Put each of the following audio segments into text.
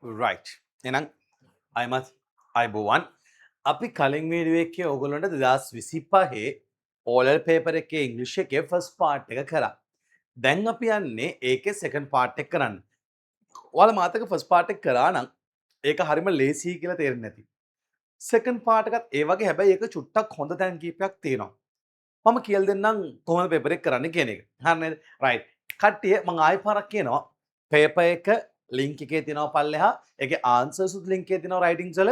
right. එහෙනම් අයමත් අයබෝවන් අපි කලින් වීඩියෝ එකේ ඕගොල්ලන්ට 2025 ඕලල් පේපර් එකේ ඉංග්‍රීසි එකේ ෆස්ට් පාර්ට් එක කරා. දැන් අපි යන්නේ ඒකේ සෙකන්ඩ් පාර්ට් එක කරන්න. ඔයාලා මාතක ෆස්ට් පාර්ට් එක කරා නම් ඒක හරිම ලේසි කියලා තේරෙන්නේ නැති. සෙකන්ඩ් පාර්ට් එකත් ඒ වගේ හැබැයි ඒක චුට්ටක් හොඳ තැන් කීපයක් තියෙනවා. මම කියලා දෙන්නම් කොහොමද පේපර් එක කරන්න කියන එක. හරි නේද? රයිට්. කට්ටිය මම ආයෙ පාරක් කියනවා. පේපර් එක ලින්ක් එකේ තියෙනවා පල්ලෙහා. ඒකේ ආන්සර්ස් උත් ලින්ක් එකේ තියෙනවා රයිටින්ග්ස් වල.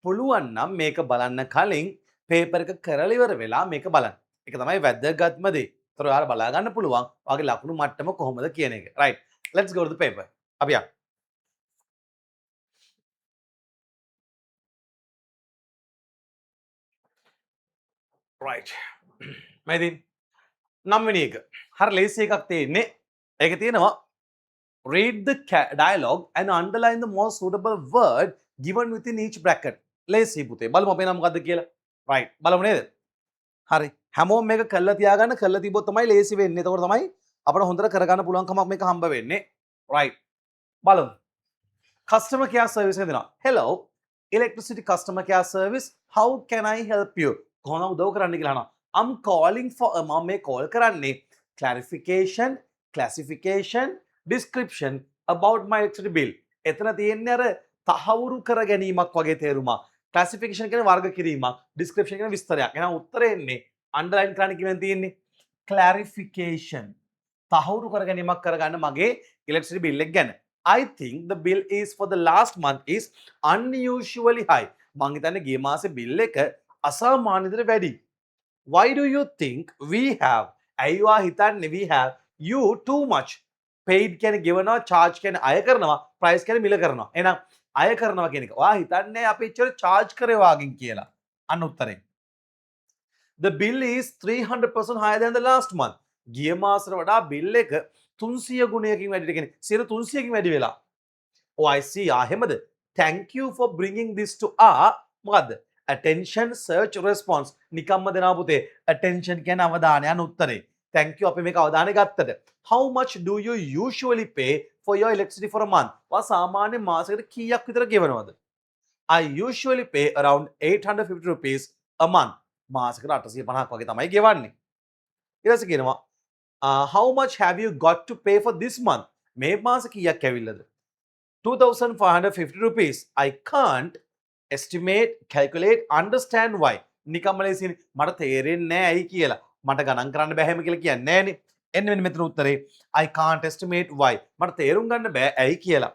පුළුවන් නම් මේක බලන්න කලින් පේපර් එක කරලා ඉවර වෙලා මේක බලන්න. ඒක තමයි වැදගත්ම දේ. ඒතර ඔයාලා බලා ගන්න පුළුවන් ඔයාගේ ලකුණු මට්ටම කොහොමද කියන එක. right. Let's go to the paper. අපි යමු. right. මම ඉතින් 9 වෙනි එක. හරි ලේසි එකක් තියෙන්නේ. ඒකේ තියෙනවා read the dialogue and underline the most suitable word given within each bracket. ලේසි පුතේ. බලමු අපේ නම මොකද්ද කියලා. right. බලමු නේද? හරි. හැමෝම මේක කළා තියාගන්න කළා තිබොත් තමයි ලේසි වෙන්නේ. එතකොට තමයි අපිට හොඳට කරගන්න පුළුවන් කමක් මේක හම්බ වෙන්නේ. right. බලමු. customer care service එක දෙනවා. hello electricity customer care service, how can I help you? කොහොමද උදව් කරන්න කියලා අහනවා. I'm calling for මම මේ call කරන්නේ clarification, classification, description about my electricity bill. එතන තියෙන්නේ අර තහවුරු කර ගැනීමක් වගේ තේරුමක්. classification කියන්නේ වර්ග කිරීමක්, description කියන්නේ විස්තරයක්. එහෙනම් උත්තරේ එන්නේ underline කරන්න කියන තියෙන්නේ clarification. තහවුරු කර ගැනීමක් කරගන්න මගේ electricity bill එක ගැන. I think the bill is for the last month is unusually high. මං හිතන්නේ ගිය මාසේ bill එක අසාමාන්‍ය විදිහට වැඩි. Why do you think we have? ඇයි ඔයා හිතන්නේ we have you too much? paid කියන්නේ ගෙවනවා, charge කියන්නේ අය කරනවා, price කියන්නේ මිල කරනවා. එහෙනම් අය කරනවා කියන එක. ඔයා හිතන්නේ අපි එච්චර charge කරේ වාගෙන් කියලා. අන්න උත්තරේ. The bill is 300% higher than the last month. ගිය මාසෙට වඩා bill එක 300 ගුණයකින් වැඩිද කියන්නේ 300කින් වැඩි වෙලා. Oh I see. එහෙමද? Thank you for bringing this to our මොකද්ද? Attention search response. නිකම්ම දෙනවා පුතේ. Attention කියන්නේ අවධානය යන උත්තරේ. Thank you අපි මේක අවධානය ගත්තට. How much do you usually pay for your electricity for a month? ඔයා සාමාන්‍ය මාසෙකට කීයක් විතර ගෙවනවද? I usually pay around 850 rupees a month. මාසෙකට 850ක් වගේ තමයි ගෙවන්නේ. ඊට පස්සේ කියනවා how much have you got to pay for this month? මේ මාසෙ කීයක් ඇවිල්ලාද? 2,550 rupees. I can't estimate, calculate, understand why. නිකම්ම ලේසිනේ මට තේරෙන්නේ නැහැ ඇයි කියලා. මට ගණන් කරන්න බැහැම කියලා කියන්නේ නැහනේ. එන්න මෙන්න මෙතන උත්තරේ. I can't estimate why. මට තේරුම් ගන්න බෑ ඇයි කියලා.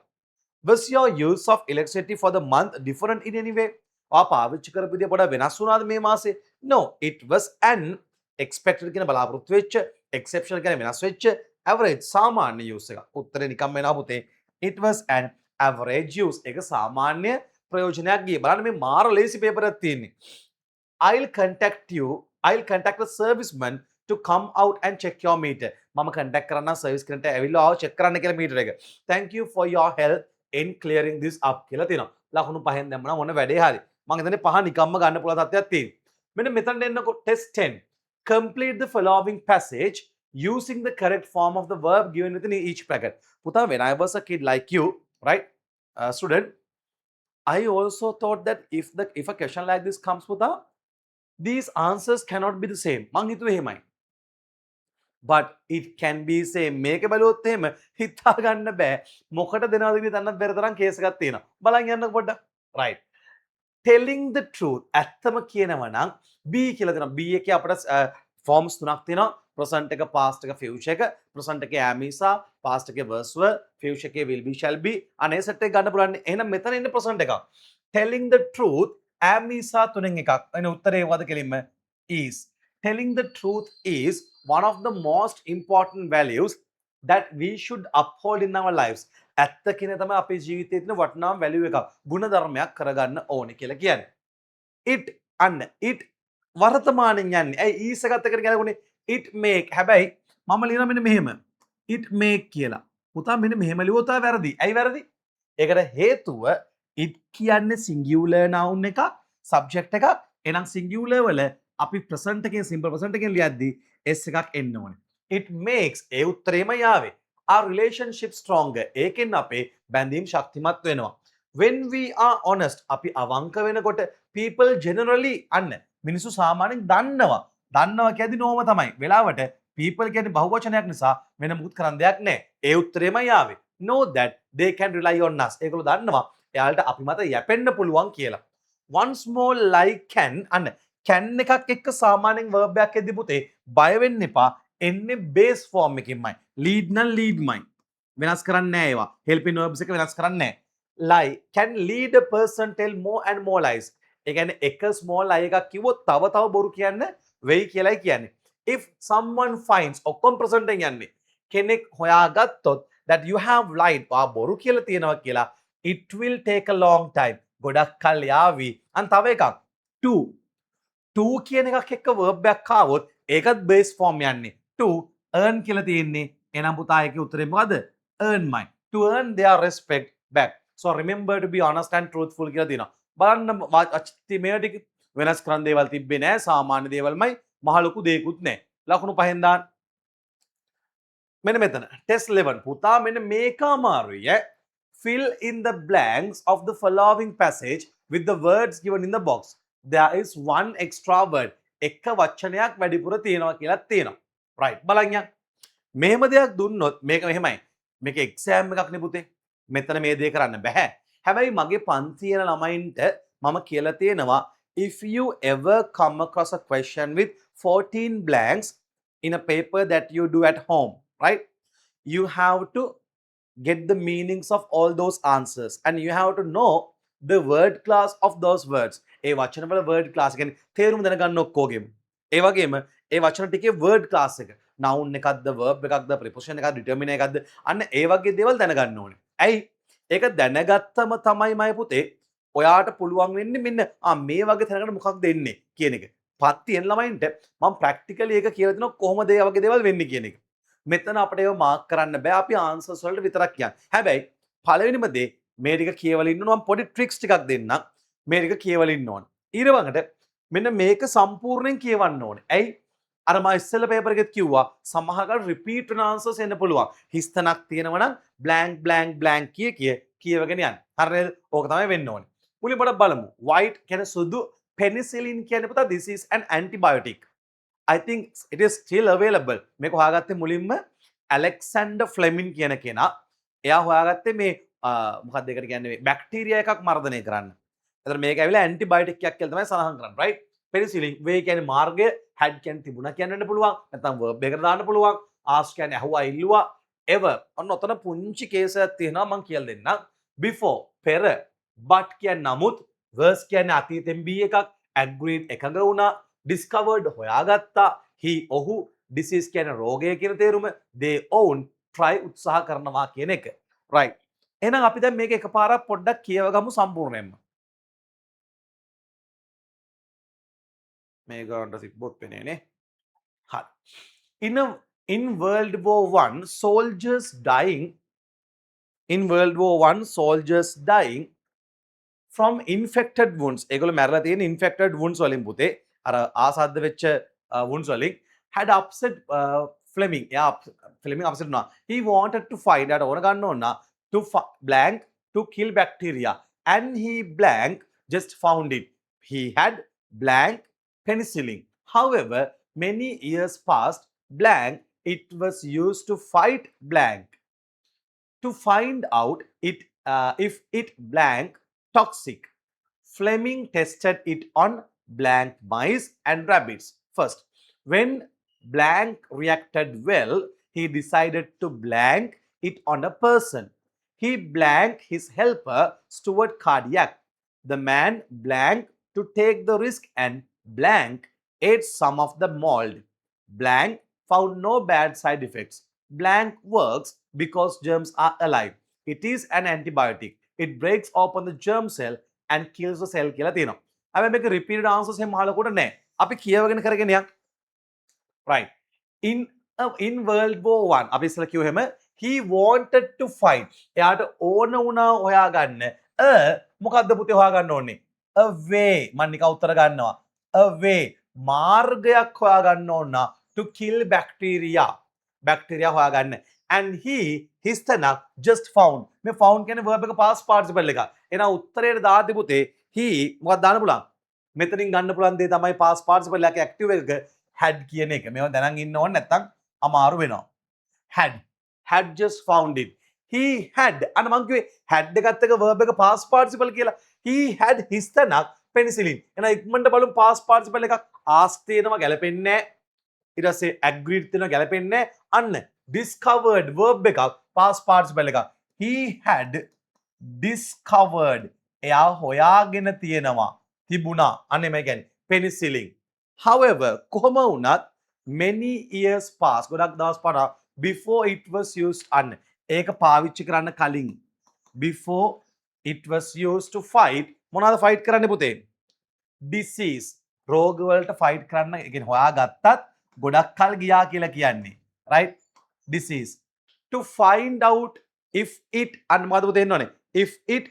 Was your use of electricity for the month different in any way? ඔයා පාවිච්චි කරපු විදිය පොඩ්ඩක් වෙනස් වුණාද මේ මාසේ? No, it was an expected කියන බලාපොරොත්තු වෙච්ච, exceptional කියන වෙනස් වෙච්ච, average සාමාන්‍ය use එක. උත්තරේ නිකම් වෙනවා පුතේ. It was an average use. ඒක සාමාන්‍ය ප්‍රයෝජනයක් ගියේ. බලන්න මේ මාර ලේසි පේපර් එකක් තියෙන්නේ. I'll contact the serviceman to come out and check your meter. මම contact කරන්න service කෙනෙක්ට ඇවිල්ලා ආව check කරන්න කියලා meter එක. Thank you for your help in clearing this up කියලා තියෙනවා. ලකුණු පහෙන් දැම්මම මොන වැඩේ හරි. මම හිතන්නේ පහ නිකම්ම ගන්න පුළුවන් තත්ත්වයක් තියෙනවා. මෙන්න මෙතනට එන්නකො test 10. Complete the following passage using the correct form of the verb given within each bracket. Puta, when I was a kid like you, right, student, I also thought that if a question like this comes, Puta, these answers cannot be the same. මං හිතුවේ එහෙමයි. But it can be same. මේක බලුවොත් එහෙම හිතා ගන්න බෑ. මොකට දෙනවද කියලා දන්නත් බැරි තරම් කේස් එකක් තියෙනවා. බලන් යන්නකො පොඩ්ඩක්. right. telling the truth. ඇත්තම කියනවා නම් B කියලා දෙනවා. B එකේ අපිට forms තුනක් තියෙනවා. present එක, past එක, future එක. present එකේ am is are, past එකේ was were, future එකේ will be shall be. අනේ set එක ගන්න පුළුවන්. එහෙනම් මෙතන ඉන්නේ present එකක්. telling the truth, am is are තුනෙන් එකක්. එනේ උත්තරේ මොකද කෙලින්ම? is. telling the truth is one of the most important values that we should uphold in our lives. ඇත්ත කියන තමයි අපේ ජීවිතයේ තියෙන වටිනාම වැලියු එකක්. ගුණ ධර්මයක් කරගන්න ඕනේ කියලා කියන්නේ. it අන්න it වර්තමානෙන් යන්නේ. ඇයි is එකත් එක්ක ගැලගුණේ? it make. හැබැයි මම ලියනවා මෙන්න මෙහෙම. it make කියලා. පුතා මෙන්න මෙහෙම ලියුවොත් වැරදි. ඇයි වැරදි? ඒකට හේතුව it කියන්නේ singular noun එකක්, subject එකක්. එහෙනම් singular වල අපි present එකෙන් simple present එකෙන් ලියද්දී s එකක් එන්න ඕනේ. it makes A උත්තරේම යාවේ. our relationship stronger. ඒකෙන් අපේ බැඳීම් ශක්තිමත් වෙනවා. When we are honest, අපි අවංක වෙනකොට people generally අන්න මිනිස්සු සාමාන්‍යයෙන් දන්නවා කියද්දි නෝම තමයි. වෙලාවට people කියන්නේ බහුවචනයක් නිසා වෙන මුකුත් කරන්න දෙයක් නැහැ. ඒ උත්තරේමයි ආවේ. Know that they can rely on us. ඒගොල්ලෝ දන්නවා එයාලට අපි මත යැපෙන්න පුළුවන් කියලා. Once more like can එකක් එක්ක සාමාන්‍යයෙන් verb එකක් එද්දි පුතේ බය වෙන්න එපා. එන්නේ base form එකකින්මයි. lead නම් leadමයි. වෙනස් කරන්නේ නැහැ ඒවා. helping verbs එක වෙනස් කරන්නේ නැහැ. lie can lead a person tell more and more lies. ඒ කියන්නේ එක small lie එකක් කිව්වොත් තව බොරු කියන්න වෙයි කියලායි කියන්නේ. if someone finds ඔක්කොම present එකෙන් යන්නේ. කෙනෙක් හොයාගත්තොත් that you have lied බොරු කියලා තියෙනවා කියලා it will take a long time. ගොඩක් කල් යාවි. අන් තව එකක් to කියන එකක් එක්ක verb එකක් ආවොත් ඒකත් base form යන්නේ. to earn කියලා තියෙන්නේ. එහෙනම් පුතා ඒකේ උත්තරේ මොකද? earn මයි. to earn their respect back. So remember to be honest and truthful කියලා තියෙනවා. බලන්න අච්චි මේ ටික වෙනස් කරන්න දේවල් තිබ්බේ නෑ. සාමාන්‍ය දේවල්මයි මහ ලොකු දෙයක්ුත් නෑ. ලකුණු පහෙන් දාන්න. මෙන්න මෙතන test 11 පුතා මෙන්න මේක අමාරුයි ඈ. Fill in the blanks of the following passage with the words given in the box. There is one extra word. එක වචනයක් වැඩිපුර තියෙනවා කියලා තියෙනවා. right බලන්න. මෙහෙම දෙයක් දුන්නොත් මේක මෙහෙමයි. මේක එක්සෑම් එකක් නේ පුතේ. මෙතන මේ දේ කරන්න බෑ. හැබැයි මගේ පන්ති යන ළමයින්ට මම කියලා තියෙනවා if you ever come across a question with 14 blanks in a paper that you do at home, right? You have to get the meanings of all those answers and you have to know the word class of those words. ඒ වචන වල word class කියන්නේ තේරුම දැනගන්න ඔක්කොගෙම. ඒ වගේම ඒ වචන ටිකේ word class එක noun එකක්ද verb එකක්ද preposition එකක්ද determiner එකක්ද අන්න ඒ වගේ දේවල් දැනගන්න ඕනේ. ඇයි? ඒක දැනගත්තම තමයි මයි පුතේ ඔයාට පුළුවන් වෙන්නේ මෙන්න මේ වගේ තැනකට මොකක්ද එන්නේ කියන එක. පත්තියෙන් ළමයින්ට මම ප්‍රැක්ටිකලි ඒක කියලා දෙනවා කොහොමද ඒ වගේ දේවල් වෙන්නේ කියන එක. මෙතන අපිට ඒව මාක් කරන්න බෑ. අපි ආන්සර්ස් වලට විතරක් කියන්නේ. හැබැයි පළවෙනිම දේ මේ ටික කියවලා ඉන්න ඕන. මම පොඩි ට්‍රික්ස් ටිකක් දෙන්නම්. මේ ටික කියවලා ඉන්න ඕන. ඊළඟට මෙන්න මේක සම්පූර්ණයෙන් කියවන්න ඕනේ. ඇයි? අර මම ඉස්සෙල්ලා පේපර් එකෙත් කිව්වා සමහරකට රිපීට් වෙන ආන්සර්ස් එන්න පුළුවන්. හිස්තනක් තියෙනවා නම් blank කියවගෙන යන්න. හරිද? ඕක තමයි වෙන්න ඕනේ. මුලින්ම බලමු. white කියන සුදු penicillin කියන්නේ පුතා this is an antibiotic. I think it is still available. මේක හොයාගත්තේ මුලින්ම Alexander Fleming කියන කෙනා. එයා හොයාගත්තේ මේ මොකක්ද ඒකට කියන්නේ බැක්ටීරියා එකක් මර්ධනය කරන්න. එතන මේක ඇවිල්ලා ඇන්ටිබයොටික් එකක් කියලා තමයි සඳහන් කරන්නේ. right? penicillin වේ කියන්නේ මාර්ගය, had කියන්නේ තිබුණා කියන්න පුළුවන්. නැත්නම් verb එකකට දාන්න පුළුවන්. ask කියන්නේ අහුවා ඉල්ලුවා. ever ඔන්න ඔතන පුංචි කේස් එකක් තියෙනවා මම කියලා දෙන්නම්. before පෙර, but කියන්නේ නමුත්, verse කියන්නේ අතීතෙන් be එකක්, agreed එකඟ වුණා, discovered හොයාගත්තා, he ඔහු, disease කියන්නේ රෝගය කියන තේරුම, they own try උත්සාහ කරනවා කියන එක. right. එහෙනම් අපි දැන් මේක එකපාරක් පොඩ්ඩක් කියවගමු සම්පූර්ණයෙන්ම. මේ ගානට තිබ්බොත් වෙන්නේ නේ. හරි. In World War I, soldiers dying from infected wounds. ඒගොල්ලෝ මැරලා තියෙන infected wounds වලින් පුතේ අර ආසද්ද වෙච්ච wounds වලින් had upset Fleming. Fleming upset වුණා. He wanted to fight at ඕන ගන්න ඕන to blank to kill bacteria and he blank just found it. He had blank penicillin. However, many years passed blank it was used to fight blank. To find out if it blank toxic, Fleming tested it on blank mice and rabbits. First, when blank reacted well, he decided to blank it on a person. He blanked his helper, Stuart Cardiac. The man blanked to take the risk and blank ate some of the mold. Blank found no bad side effects. Blank works because germs are alive. It is an antibiotic. It breaks open the germ cell and kills the cell කියලා තියෙනවා. හැබැයි මේක repeated answers එහෙම අහලකොට නැහැ. අපි කියවගෙන කරගෙන යන්න. right. In World War I අපි ඉස්සෙල්ලා කිව්ව හැම he wanted to fight. එයාට ඕන වුණා හොයාගන්න. මොකද්ද පුතේ හොයාගන්න ඕනේ? a way. මම නිකන් උත්තර ගන්නවා. a way. මාර්ගයක් හොයාගන්න ඕන to kill bacteria. බැක්ටීරියා හොයාගන්න. and he his තැනක් just found මේ found කියන්නේ verb එක past participle එක. එහෙනම් උත්තරේට දාද්දි පුතේ he මොකක්ද දාන්න පුළුවන්? මෙතනින් ගන්න පුළුවන් දේ තමයි past participle එකේ active එක had කියන එක. මේවා දැනන් ඉන්න ඕනේ නැත්තම් අමාරු වෙනවා. had just found it. He had අන්න මං කිව්වේ had එකත් එක verb එක past participle කියලා. He had his තැනක් penicillin. එහෙනම් ඉක්මනට බලමු past participle එකක් ask තියෙනවා ගැලපෙන්නේ නැහැ. ඊට පස්සේ agreed තියෙනවා ගැලපෙන්නේ නැහැ. අන්න discovered verb එකක් past participle එකක්. He had discovered එයා හොයාගෙන තියෙනවා තිබුණා. අනේ මේ කියන්නේ penicillin. However කොහොම වුණත් many years past ගොඩක් දවස් පාරක් before it was used අන්න ඒක පාවිච්චි කරන්න කලින් before it was used to fight මොනවාද fight කරන්නේ පුතේ? disease රෝග වලට fight කරන්න ඒ කියන්නේ හොයාගත්තත් ගොඩක් කල් ගියා කියලා කියන්නේ right disease to find out if it අන්න මොකද පුතේ එන්නෝනේ if it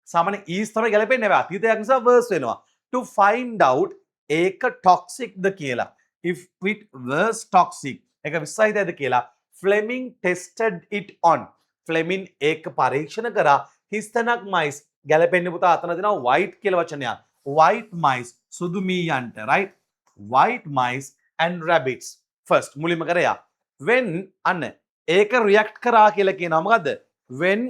සාමාන්‍ය is තමයි ගැලපෙන්නේ නැහැ අතීතයක් නිසා worse වෙනවා to find out ඒක toxic ද කියලා if it was toxic ඒක විශ්වාසයිද කියලා Fleming tested it on Fleming ඒක පරීක්ෂණ කරා හිස්තනක් mice ගැලපෙන්නේ පුතා අතන දෙනවා white කියලා වචනයක් white mice සුදු මීයන්ට right white mice and rabbits first මුලින්ම කරයා when අන්න ඒක react කරා කියලා කියනවා මොකද්ද when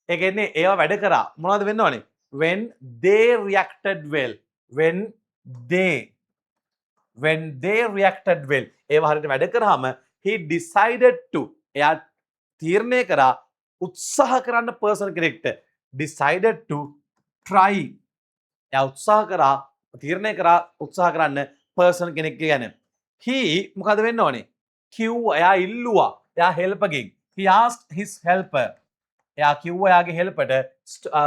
ඒ කියන්නේ ඒවා වැඩ කරා මොනවද වෙන්න ඕනේ when they reacted well when they reacted well ඒවා හරියට වැඩ කරාම he decided to එයා තීරණය කරා උත්සාහ කරන්න person කෙනෙක්ට decided to try එයා උත්සාහ කරා තීරණය කරා උත්සාහ කරන්න person කෙනෙක් ගැන he මොකද වෙන්න ඕනේ කිව්වා එයා ඉල්ලුවා එයා help ගෙන් he asked his helper එයා කිව්වා එයාගේ helperට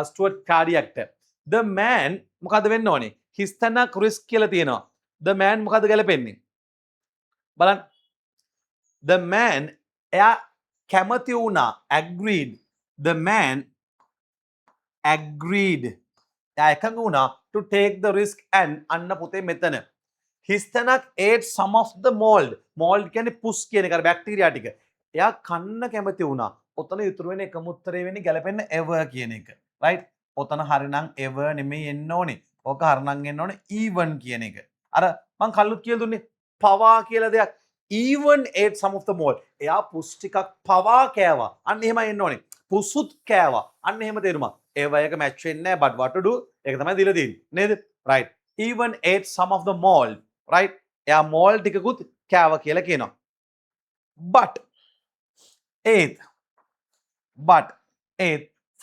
Stuart Cardiac the man මොකද වෙන්න ඕනේ his තනක් risk කියලා තියෙනවා the man මොකද ගැලපෙන්නේ බලන්න the man එයා කැමති වුණා agreed the man agreed එයා එකඟ වුණා to take the risk and අන්න පුතේ මෙතන his තනක් ate some of the mold කියන්නේ පුස් කියන එක බැක්ටීරියා ටික එයා කන්න කැමති වුණා ඔතන ඉතුරු වෙන එකම උත්තරේ වෙන්නේ ගැලපෙන්න ever කියන එක right ඔතන හරිනම් ever නෙමෙයි එන්න ඕනේ ඕක හරිනම් එන්න ඕනේ even කියන එක අර මං කල්ලුත් කියලා දුන්නේ පවා කියලා දෙයක් even ate some of the mold එයා පුස් ටිකක් පවා කෑවා අන්න එහෙමයි එන්න ඕනේ පුසුත් කෑවා අන්න එහෙම තේරුමක් ever එක match වෙන්නේ නැහැ but what to do ඒක තමයි දීලා තියෙන්නේ නේද right even ate some of the mold right එයා mold ටිකකුත් කෑවා කියලා කියනවා but ate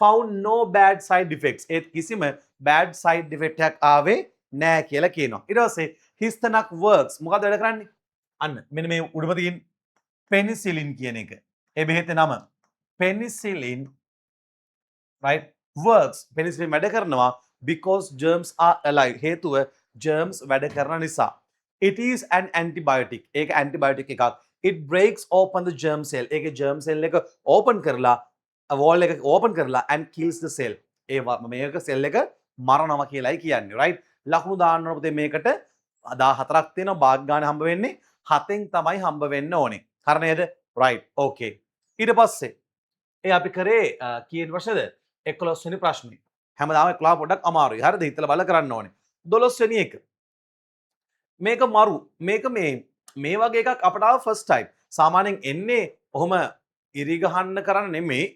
found no bad side effects ඒත් කිසිම bad side effect එකක් ආවේ නැහැ කියලා කියනවා ඊට පස්සේ his තනක් works මොකද වැඩ කරන්නේ අන්න මෙන්න මේ උඩම තියෙන penicillin කියන එක ඒ බෙහෙතේ නම penicillin right works penicillin වැඩ කරනවා because germs are alive හේතුව germs වැඩ කරන නිසා it is an antibiotic ඒක antibiotic එකක් it breaks open the germ cell ඒකේ germ cell එක open කරලා wall එක open කරලා and kills the cell ඒ මේක cell එක මරනවා කියලායි කියන්නේ right ලකුණු දාන්න ඕන පුතේ මේකට 14ක් තියෙනවා භාග ගන්න හම්බ වෙන්නේ 7න් තමයි හම්බ වෙන්න ඕනේ හරි නේද right okay ඊට පස්සේ ඒ අපි කරේ කීයෙන් ප්‍රශ්නද 11 වෙනි ප්‍රශ්නේ හැමදාම 11 පොඩ්ඩක් අමාරුයි හරිද හිතලා බල කරන්න ඕනේ 12 වෙනි එක මේක මරු මේක මේ වගේ එකක් අපට ආව ෆස්ට් ටයිම් සාමාන්‍යයෙන් එන්නේ ඔහොම ඉරි ගහන්න කරන්න නෙමෙයි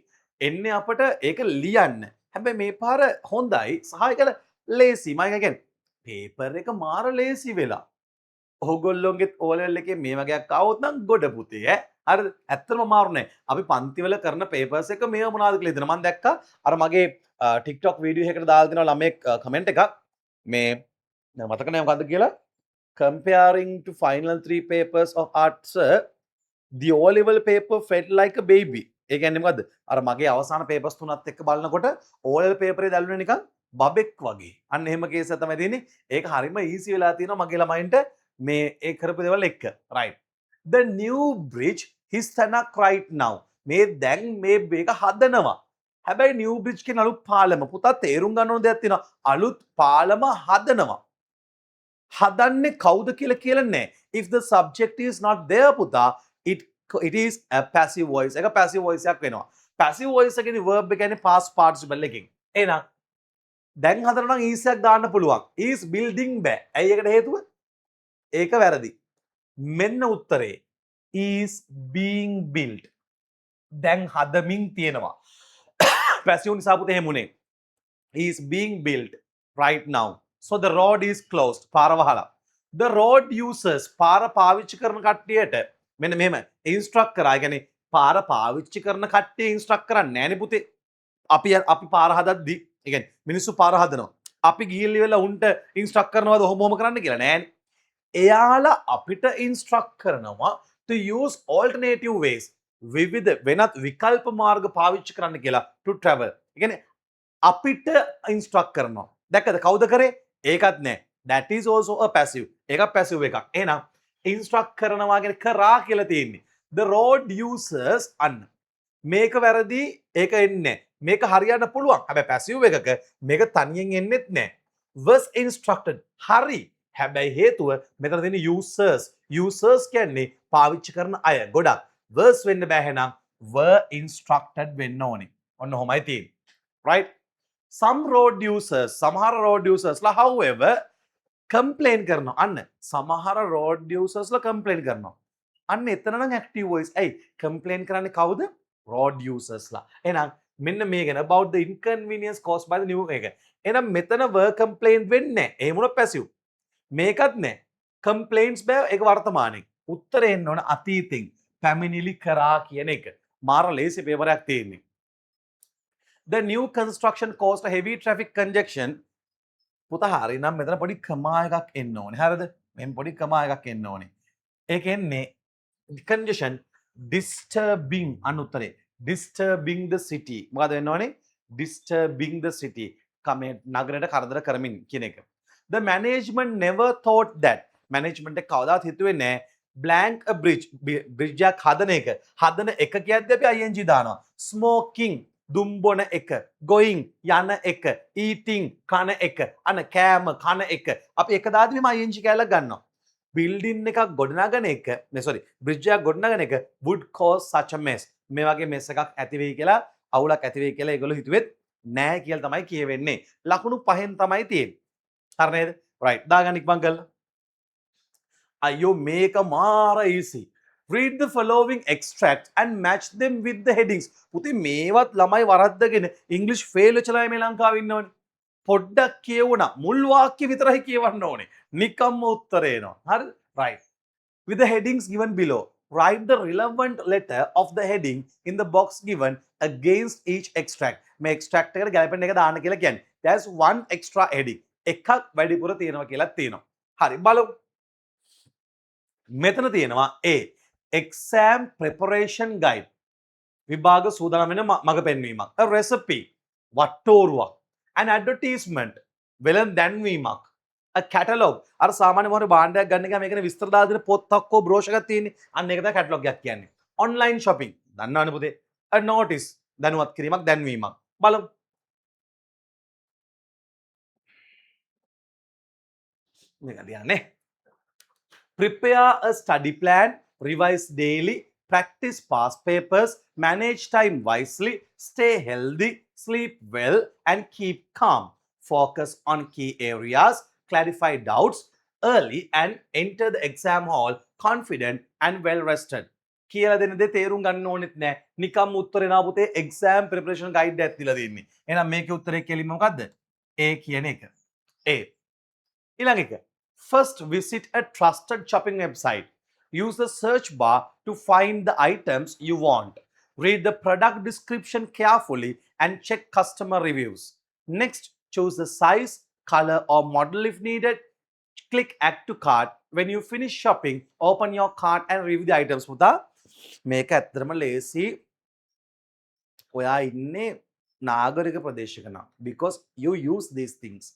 එන්නේ අපට ඒක ලියන්න හැබැයි මේ පාර හොඳයි සහ ඒක ලේසි මම කියන්නේ පේපර් එක මාර ලේසි වෙලා ඕගොල්ලෝගේ ඕලෙවල් එකේ මේ වගේක් ආවොත් නම් ගොඩ පුතේ ඈ හරිද ඇත්තටම මාරු නෑ අපි පන්තිවල කරන පේපර්ස් එක මේව මොනවද කියලා හිතන මම දැක්කා අර මගේ TikTok වීඩියෝ එකකට දාලා දෙනවා ළමෙක් කමෙන්ට් එකක් මේ මතක නෑ මොකද්ද කියලා comparing to final 3 papers of arts the O level paper felt like a baby ඒ කියන්නේ මොකද්ද අර මගේ අවසාන පේපර්ස් තුනත් එක්ක බලනකොට O level paper එක දැල්ුනේ නිකන් බබෙක් වගේ අන්න එහෙම කේස් එක තමයි තියෙන්නේ ඒක හරියම ඊසි වෙලා තියෙනවා මගේ ළමයින්ට මේ ඒ කරපු දේවල් එක්ක right the new bridge his තනක් right now මේ දැන් මේ මේක හදනවා හැබැයි new bridge කියන අලුත් පාලම පුතා තේරුම් ගන්න ඕන දෙයක් තියෙනවා අලුත් පාලම හදනවා හදන්නේ කවුද කියලා නෑ if the subject is not there පුතා it it is a passive voice එක passive voice එකක් වෙනවා passive voice එකේදී verb එක කියන්නේ past participle එකකින් එහෙනම් දැන් හදන නම් is එකක් දාන්න පුළුවන් is building බෑ ඇයි ඒකට හේතුව ඒක වැරදි මෙන්න උත්තරේ is being built දැන් හදමින් තියෙනවා passive නිසා පුතේ එහෙමුනේ is being built right now so the road is closed පාර වහලා the road users පාර පාවිච්චි කරන කට්ටියට මෙන්න මෙහෙම instruct කරා. ඒ කියන්නේ පාර පාවිච්චි කරන කට්ටිය instruct කරන්නේ නෑනේ පුතේ. අපි පාර හදද්දි ඒ කියන්නේ මිනිස්සු පාර හදනවා. අපි ගිහිල්ලා ඉවරලා උන්ට instruct කරනවද ඔහොම කරන්න කියලා නෑනේ. එයාලා අපිට instruct කරනවා to use alternative ways විවිධ වෙනත් විකල්ප මාර්ග පාවිච්චි කරන්න කියලා to travel. ඒ කියන්නේ අපිට instruct කරනවා. දැක්කද කවුද කරේ? ඒකත් නෑ. That is also a passive. ඒකත් passive එකක්. එහෙනම් instruct කරනවා කියන්නේ කරා කියලා තියෙන්නේ. The road users අන්න. මේක වැරදි ඒක එන්නේ. මේක හරියන්න පුළුවන්. හැබැයි passive එකක මේක තනියෙන් එන්නෙත් නෑ. Was instructed. හරි. හැබැයි හේතුව මෙතන තියෙන users. Users කියන්නේ පාවිච්චි කරන අය. ගොඩක්. Was වෙන්න බෑ එහෙනම් were instructed වෙන්න ඕනේ. ඔන්න ඔහොමයි තියෙන්නේ. Right? Some road users, සමහර road users ලා however complain කරනවා. අන්න සමහර road users ලා complain කරනවා. අන්න එතන නම් active voice. ඇයි complain කරන්නේ කවුද? road users ලා. එහෙනම් මෙන්න මේ ගැන about the inconvenience caused by the new එක. එහෙනම් මෙතන were complain වෙන්නේ නැහැ. එහෙම වුණොත් passive. මේකත් නැහැ. complaints බෑ ඒක වර්තමානයේ. උත්තරේ එන්න ඕන අතීතෙන්. පැමිණිලි කරා කියන එක. මාර ලේසි පේපරයක් තියෙන්නේ. The new construction caused a heavy traffic congestion. පුතා හරි නම් මෙතන පොඩි කමා එකක් එන්න ඕනේ. හරිද? මෙහෙම පොඩි කමා එකක් එන්න ඕනේ. ඒ කියන්නේ congestion disturbing අනුත්තරේ disturbing the city. මොකද වෙන්න ඕනේ? disturbing the city. කමේ නගරයට කරදර කරමින් කියන එක. The management never thought that. management එක කවදාවත් හිතුවේ නැහැ blank a bridge එකක් හදන එක කියද්දී අපි ing දානවා. smoking දුම්බොන එක going යන එක eating කන එක අන කෑම කන එක අපි එක දාද්දි මෙම ing කැලක් ගන්නවා building එකක් ගොඩනගන එක bridge එකක් ගොඩනගන එක would cause such a mess මේ වගේ mess එකක් ඇති වෙයි කියලා අවුලක් ඇති වෙයි කියලා ඒගොල්ලෝ හිතුවෙත් නෑ කියලා තමයි කියවෙන්නේ ලකුණු පහෙන් තමයි තියෙන්නේ හරි නේද right දාගන්න ඉක්මන් කරලා අයියෝ මේක මාර easy read the following extract and match them with the headings. පුතේ මේවත් ළමයි වරද්දගෙන English fail වෙච්ච ළමයි මේ ලංකාවේ ඉන්නවනේ. පොඩ්ඩක් කියවුණා. මුල් වාක්‍ය විතරයි කියවන්න ඕනේ. නිකම්ම උත්තරේ එනවා. හරිද? right. With the headings given below, write the relevant letter of the heading in the box given against each extract. මේ extract එකට ගැලපෙන එක දාන්න කියලා කියන්නේ. There's one extra heading. එකක් වැඩිපුර තියෙනවා කියලා තියෙනවා. හරි බලමු. මෙතන තියෙනවා A exam preparation guide විභාග සූදානම් වෙන මග පෙන්වීමක් a recipe වට්ටෝරුවක් an advertisement වෙළඳ දැන්වීමක් a catalog අර සාමාන්‍ය මොහොතේ භාණ්ඩයක් ගන්න ගියාම මේකනේ විස්තර දාලා දෙන පොත්තක් හෝ බ්‍රෝෂර් එකක් තියෙන්නේ අන්න ඒක තමයි catalog එකක් කියන්නේ online shopping දන්නවනේ පුතේ a notice දැනුවත් කිරීමක් දැන්වීමක් බලමු මේක දිහානේ prepare a study plan revise daily, practice past papers, manage time wisely, stay healthy, sleep well and keep calm. Focus on key areas, clarify doubts early and enter the exam hall confident and well rested. කියලා දෙන දේ තේරුම් ගන්න ඕනෙත් නෑ. නිකම් උත්තරේ නා පුතේ exam preparation guide එකක් දීලා දෙන්නේ. එහෙනම් මේකේ උත්තරේ කෙලින්ම මොකද්ද? A කියන එක. A. ඊළඟ එක. First visit a trusted shopping website. Use the search bar to find the items you want. Read the product description carefully and check customer reviews. Next, choose the size, color or model if needed. Click add to cart. When you finish shopping, open your cart and review the items. පුතා මේක ඇත්තටම ලේසි. ඔයා ඉන්නේ නාගරික ප්‍රදේශයක නම් because you use these things.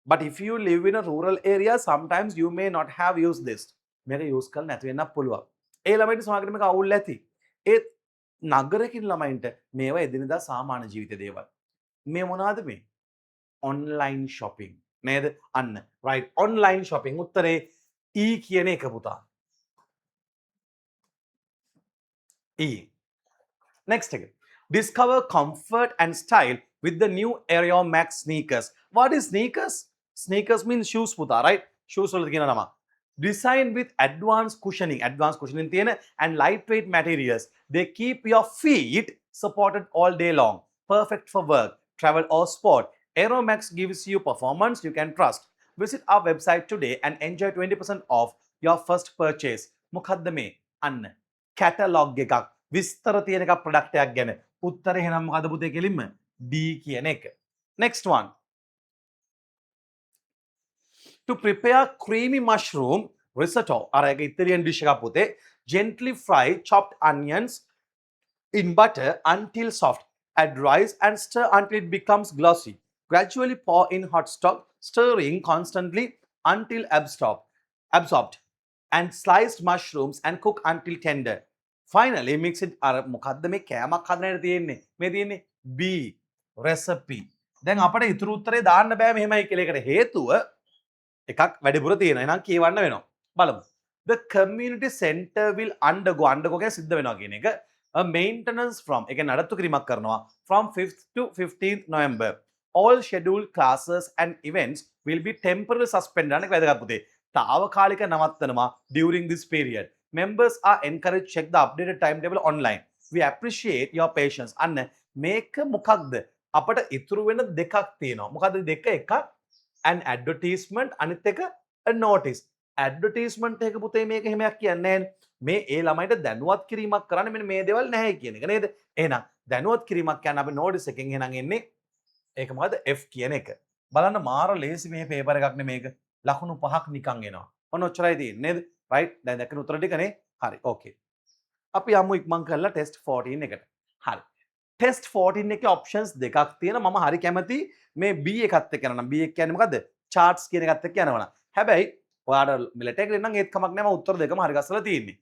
But if you live in a rural area, sometimes you may not have used this. මේක use කරලා නැති වෙන්නත් පුළුවන්. ඒ ළමයින්ට සමහරවිට මේක අවුල් ඇති. ඒත් නගරකින් ළමයින්ට මේවා එදිනෙදා සාමාන්‍ය ජීවිත දේවල්. මේ මොනවාද මේ? online shopping. නේද? අන්න. right. online shopping උත්තරේ E කියන එක පුතා. E. Next again. Discover comfort and style with the new Aero Max sneakers. What is sneakers? Sneakers means shoes puta, right? Shoes වලද කියන නම. Designed with advanced cushioning තියෙන and lightweight materials. They keep your feet supported all day long. Perfect for work, travel or sport. Aero Max gives you performance you can trust. Visit our website today and enjoy 20% off your first purchase. මොකද්ද මේ? අන්න catalogue එකක්. විස්තර තියෙන එකක් product එකක් ගැන. උත්තරේ එහෙනම් මොකද පුතේ කෙලින්ම D කියන එක. Next one. To prepare creamy mushroom risotto. අර එක ඉතාලියන් ඩිෂ් එකක් පුතේ. Gently fry chopped onions in butter until soft. Add rice and stir until it becomes glossy. Gradually pour in hot stock, stirring constantly until absorbed. And sliced mushrooms and cook until tender. Finally mix it. අර මොකද්ද මේ කෑමක් හදන්නට තියෙන්නේ? මේ තියෙන්නේ B recipe. දැන් අපිට ඉතුරු උත්තරේ දාන්න බෑ මෙහෙමයි කියලා. ඒකට හේතුව එකක් වැඩිපුර තියෙනවා. එහෙනම් කියවන්න වෙනවා. බලමු. The community center will undergo කියන්නේ සිද්ධ වෙනවා කියන එක. A maintenance from එක නඩත්තු කිරීමක් කරනවා from 5th to 15th November. All scheduled classes and events will be temporarily suspended. අනක වැදගත් පුතේ. තාවකාලික නවත්තනවා during this period. Members are encouraged to check the updated timetable online. We appreciate your patience. අන්න මේක මොකක්ද? අපට ඉතුරු වෙන දෙකක් තියෙනවා. මොකද්ද දෙක? එකක් an advertisement අනිත් එක a notice. advertisement එක පුතේ මේක එහෙමයක් කියන්නේ නැහැ. මේ ඒ ළමයිට දැනුවත් කිරීමක් කරන්න මෙන්න මේ දේවල් නැහැ කියන එක නේද? එහෙනම් දැනුවත් කිරීමක් කියන්නේ අපි notice එකෙන් එහෙනම් එන්නේ ඒක මොකද F කියන එක. බලන්න මාර ලේසි මේ පේපර් එකක් නේ මේක. ලකුණු 5ක් නිකන් එනවා. ඔන්න ඔච්චරයි තියෙන්නේ නේද? right දැන් දැක්කන උත්තර ටිකනේ. හරි okay. අපි යමු ඉක්මන් කරලා test 14 එකට. හරි. test 14 එකේ options දෙකක් තියෙනවා. මම හරි කැමති මේ B එකත් එක්ක යනවා. B එක කියන්නේ මොකද්ද? charts කියන එකත් එක්ක යනවා. හැබැයි ඔයාලට මෙලට එක නම් ඒත් කමක් නැහැ. මම උත්තර දෙකම හරි ගස්සලා තියෙන්නේ.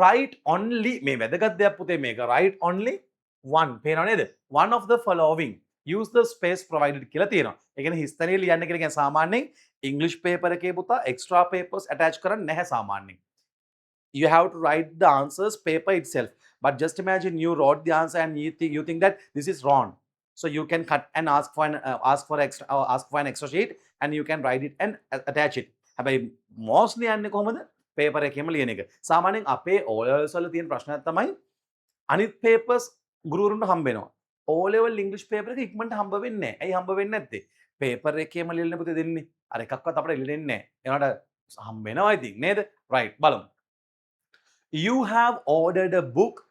write only මේ වැදගත් දෙයක් පුතේ මේක. write only one පේනව නේද? one of the following. use the space provided කියලා තියෙනවා. ඒ කියන්නේ හිස්තැනේ ලියන්න කියලා කියන්නේ සාමාන්‍යයෙන් English paper එකේ පුතා extra papers attach කරන්නේ නැහැ සාමාන්‍යයෙන්. You have to write the answers paper itself. But just imagine you wrote the answer and you think that this is wrong. So you can cut and ask for an extra sheet and you can write it and attach it. හැබැයි mostly යන්නේ කොහමද? paper එකේම ලියන එක. සාමාන්‍යයෙන් අපේ O levels වල තියෙන ප්‍රශ්නයක් තමයි අනිත් papers ගුරුවරුන්ට හම්බ වෙනවා. O level English paper එක ඉක්මනට හම්බ වෙන්නේ නැහැ. ඇයි හම්බ වෙන්නේ නැත්තේ? paper එකේම ලියන්න පුතේ දෙන්නේ. අර එකක්වත් අපිට ලියන්නේ නැහැ. ඒකට හම්බ වෙනවා ඉතින් නේද? right බලමු. You have ordered a book